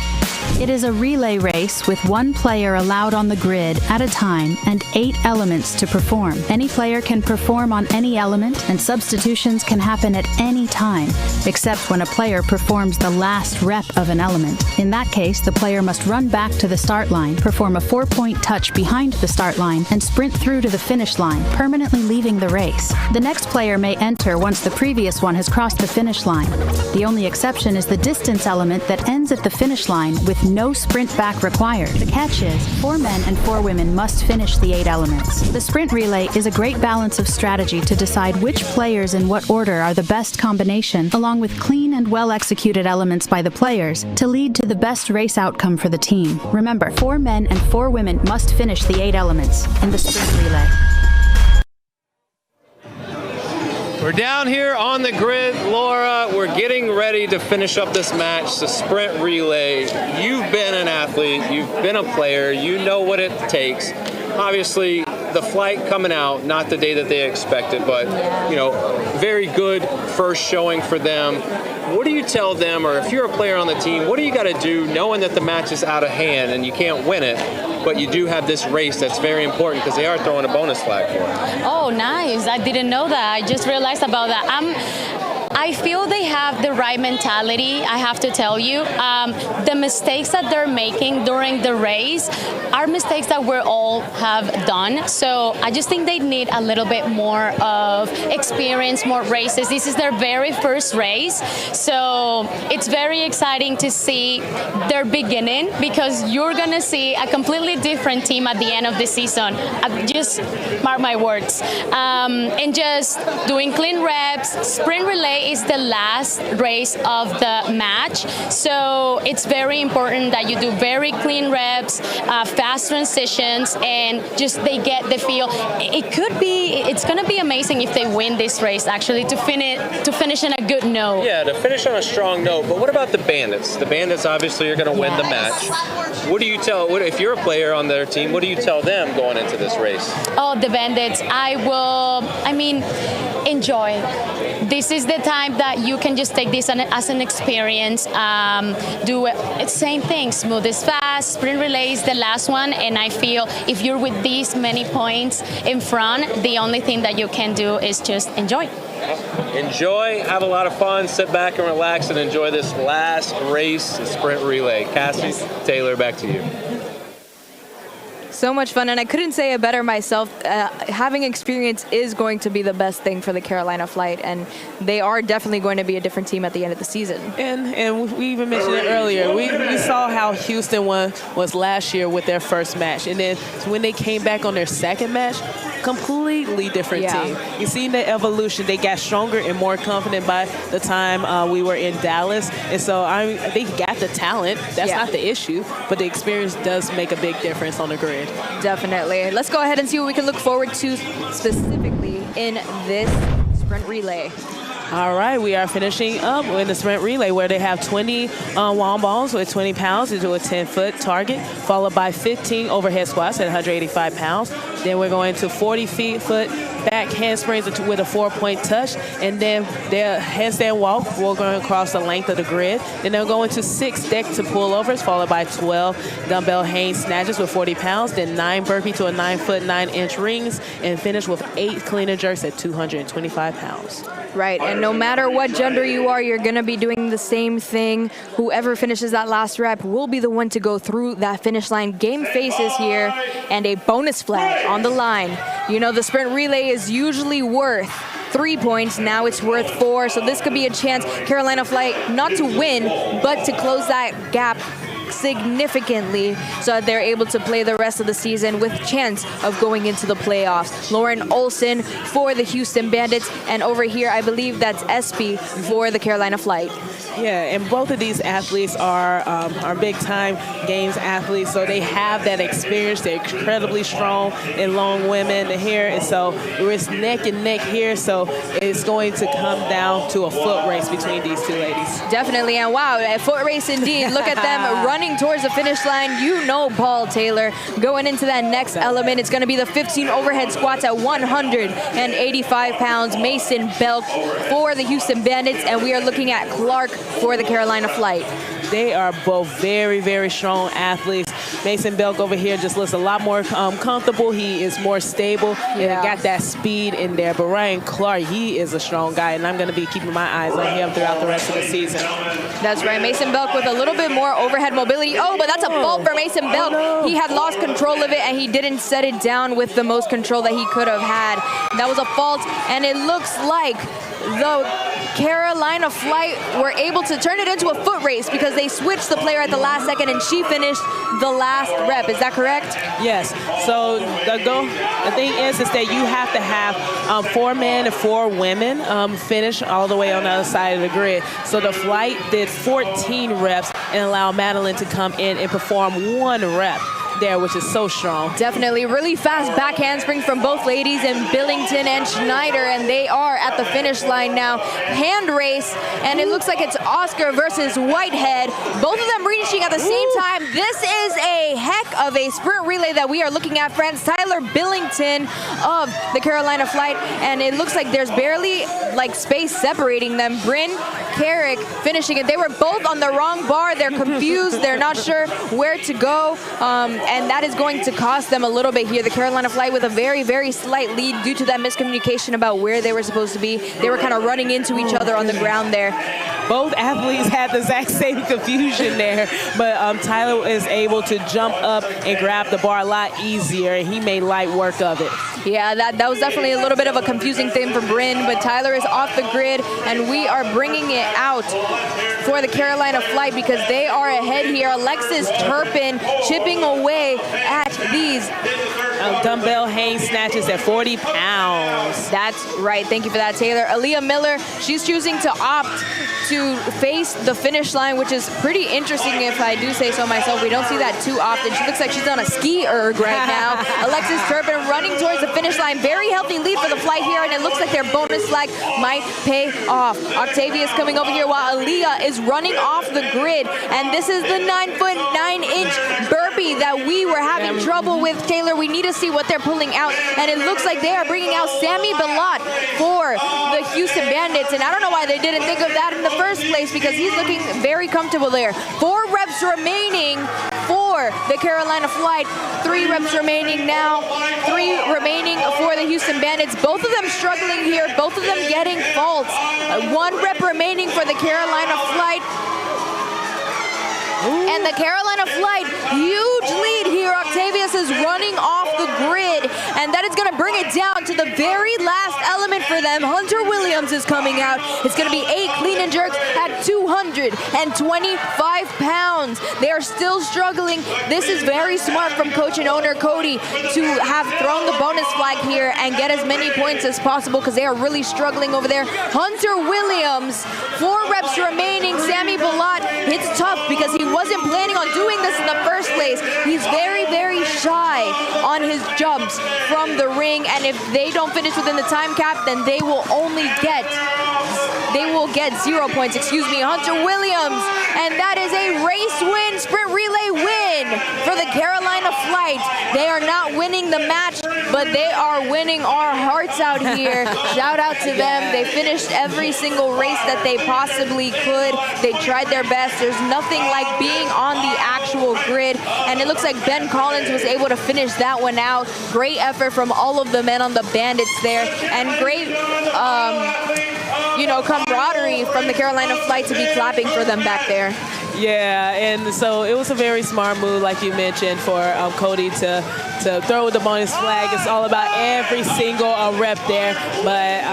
It is a relay race with one player allowed on the grid at a time and 8 elements to perform. Any player can perform on any element, and substitutions can happen at any time, except when a player performs the last rep of an element. In that case, the player must run back to the start line, perform a 4-point touch behind the start line, and sprint through to the finish line, permanently leaving the race. The next player may enter once the previous one has crossed the finish line. The only exception is the distance element that ends at the finish line with no sprint back required. The catch is 4 men and 4 women must finish the 8 elements. The sprint relay is a great balance of strategy to decide which players in what order are the best combination, along with clean and well-executed elements by the players to lead to the best race outcome for the team. Remember, 4 men and 4 women must finish the 8 elements in the sprint relay.
We're down here on the grid, Laura. We're getting ready to finish up this match, the sprint relay. You've been an athlete, you've been a player, you know what it takes. Obviously, the flight coming out, not the day that they expected, but, you know, very good first showing for them. What do you tell them, or if you're a player on the team, what do you got to do knowing that the match is out of hand and you can't win it, but you do have this race that's very important because they are throwing a bonus flag for it?
Oh, nice. I didn't know that. I just realized about that. I feel they have the right mentality, I have to tell you. The mistakes that they're making during the race are mistakes that we all have done. So I just think they need a little bit more of experience, more races. This is their very first race. So it's very exciting to see their beginning, because you're going to see a completely different team at the end of the season. Just mark my words. And just doing clean reps. Sprint relay is the last race of the match, so it's very important that you do very clean reps, fast transitions, and just they get the feel. It's going to be amazing if they win this race, actually, to finish in a good note.
Yeah, to finish on a strong note. But what about the Bandits? The Bandits obviously are going to win the match. What do you tell, if you're a player on their team, what do you tell them going into this race?
Oh, the Bandits, enjoy. This is the time that you can just take this as an experience. Do it, same thing, smooth is fast, sprint relay is the last one, and I feel if you're with these many points in front, the only thing that you can do is just enjoy.
Enjoy, have a lot of fun, sit back and relax and enjoy this last race, the sprint relay. Cassie, Taylor, back to you.
So much fun, and I couldn't say it better myself. Having experience is going to be the best thing for the Carolina Flight, and they are definitely going to be a different team at the end of the season.
And we even mentioned it earlier. We saw how Houston was last year with their first match, and then when they came back on their second match, completely different team. You see the evolution. They got stronger and more confident by the time we were in Dallas, and so they got the talent. That's not the issue, but the experience does make a big difference on the grid.
Definitely. Let's go ahead and see what we can look forward to specifically in this sprint relay.
All right, we are finishing up in the sprint relay where they have 20 wall balls with 20 pounds into a 10-foot target, followed by 15 overhead squats at 185 pounds. Then we're going to 40-foot back handsprings with a 4-point touch, and then their handstand walk will go across the length of the grid. Then they'll go into 6 deck to pullovers, followed by 12 dumbbell hang snatches with 40 pounds, then 9 burpee to a 9-foot 9-inch rings, and finish with 8 clean and jerks at 225 pounds.
Right, and no matter what gender you are, you're going to be doing the same thing. Whoever finishes that last rep will be the one to go through that finish line. Game faces here, and a bonus flag on the line. You know, the sprint relay is usually worth 3 points. Now it's worth 4, so this could be a chance Carolina Flight not to win, but to close that gap significantly so that they're able to play the rest of the season with chance of going into the playoffs. Lauren Olson for the Houston Bandits, and over here I believe that's Espy for the Carolina Flight.
Yeah, and both of these athletes are big-time games athletes, so they have that experience. They're incredibly strong and long women here, and so it's neck and neck here, so it's going to come down to a foot race between these two ladies.
Definitely, and wow, a foot race indeed. Look at them running running towards the finish line. You know Paul Taylor. Going into that next element, it's going to be the 15 overhead squats at 185 pounds. Mason Belk for the Houston Bandits, and we are looking at Clark for the Carolina Flight.
They are both very, very strong athletes. Mason Belk over here just looks a lot more comfortable. He is more stable. Yeah. Got that speed in there. But Ryan Clark, he is a strong guy, and I'm going to be keeping my eyes on him throughout the rest of the season.
That's right. Mason Belk with a little bit more overhead mobility. Oh, but that's a fault for Mason Belk. Oh, no. He had lost control of it, and he didn't set it down with the most control that he could have had. That was a fault, and it looks like the Carolina Flight were able to turn it into a foot race because they switched the player at the last second, and she finished the last rep. Is that correct?
Yes. So the thing is that you have to have 4 men and 4 women finish all the way on the other side of the grid. So the Flight did 14 reps and allowed Madeline to come in and perform 1 rep there, which is so strong.
Definitely. Really fast back handspring from both ladies in Billington and Schneider, and they are at the finish line now. Hand race, and it looks like it's Oscar versus Whitehead. Both of them reaching at the same time. This is a heck of a sprint relay that we are looking at, friends. Tyler Billington of the Carolina Flight, and it looks like there's barely like space separating them. Brynn, Carrick finishing it. They were both on the wrong bar. They're confused. They're not sure where to go. And that is going to cost them a little bit here. The Carolina Flight with a very, very slight lead due to that miscommunication about where they were supposed to be. They were kind of running into each other on the ground there.
Both athletes had the exact same confusion there, but Tyler is able to jump up and grab the bar a lot easier, and he made light work of it.
Yeah, that was definitely a little bit of a confusing thing for Brynn, but Tyler is off the grid, and we are bringing it out for the Carolina Flight because they are ahead here. Alexis Turpin chipping away at these
dumbbell hang snatches at 40 pounds.
That's right. Thank you for that, Taylor. Aaliyah Miller, she's choosing to opt to face the finish line, which is pretty interesting if I do say so myself. We don't see that too often. She looks like she's on a ski erg right now. Alexis Turpin running towards the finish line. Very healthy lead for the Flight here, and it looks like their bonus flag might pay off. Octavia's coming over here while Aaliyah is running off the grid, and this is the 9'9" burpee that we were having trouble with. Taylor, we need to see what they're pulling out, and it looks like they are bringing out Sammy Belot for the Houston Bandits, and I don't know why they didn't think of that in the first place because he's looking very comfortable there. 4 reps remaining for the Carolina Flight. 3 reps remaining now. 3 remaining for the Houston Bandits. Both of them struggling here. Both of them getting faults. 1 rep remaining for the Carolina Flight. Ooh. And the Carolina Flight, huge lead here. Octavius is running off the grid, and that is going to bring it down to the very last element for them. Hunter Williams is coming out. It's going to be 8 clean and jerks at 225 pounds. They are still struggling. This is very smart from coach and owner Cody to have thrown the bonus flag here and get as many points as possible because they are really struggling over there. Hunter Williams, 4 reps remaining. Sammy Belot hits tough because he wasn't planning on doing this in the first place. He's very, very shy on his jumps from the ring, and if they don't finish within the time cap, then they will get 0 points. Excuse me, Hunter Williams, and that is a race win, sprint relay win for the Carolina Flight. They are not winning the match, but they are winning our hearts out here. Shout out to them. They finished every single race that they possibly could. They tried their best. There's nothing like being on the actual grid, and it looks like Ben Collins was able to finish that one out. Great effort from all of the men on the Bandits there, and great camaraderie from the Carolina Flight to be clapping for them back there.
Yeah, and so it was a very smart move, like you mentioned, for Cody to throw the bonus flag. It's all about every single rep there. But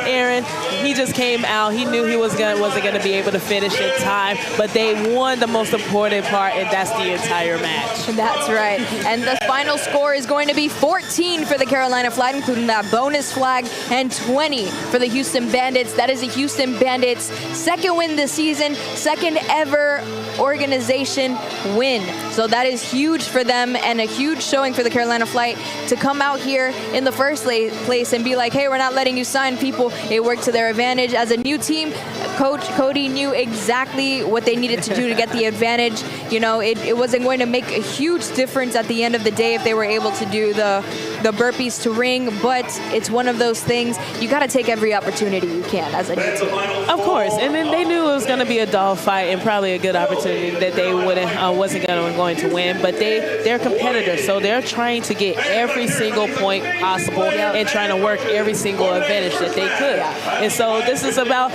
Aaron, he just came out. He knew he wasn't gonna be able to finish in time, but they won the most important part, and that's the entire match.
That's right. And the final score is going to be 14 for the Carolina Flight, including that bonus flag, and 20 for the Houston Bandits. That is the Houston Bandits' second win this season, second ever ever organization win. So that is huge for them and a huge showing for the Carolina Flight to come out here in the first place and be like, hey, we're not letting you sign people. It worked to their advantage. As a new team, Coach Cody knew exactly what they needed to do to get the advantage. You know, it wasn't going to make a huge difference at the end of the day if they were able to do the burpees to ring, but it's one of those things you got to take every opportunity you can as a new team.
Of course, and then they knew it was going to be a dogfight and probably a good opportunity that they wasn't going to win, but they're competitors, so they're trying to get every single point possible and trying to work every single advantage that they could. And so this is about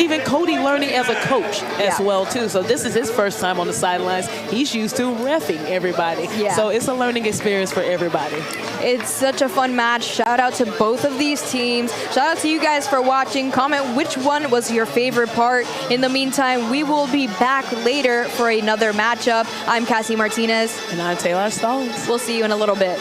even Cody learning as a coach as well too. So this is his first time on the sidelines. He's used to reffing everybody. So it's a learning experience for everybody.
It's such a fun match. Shout out to both of these teams. Shout out to you guys for watching. Comment which one was your favorite part. In the meantime, we will be back later for another matchup. I'm Cassie Martinez.
And I'm Taylor Stallings.
We'll see you in a little bit.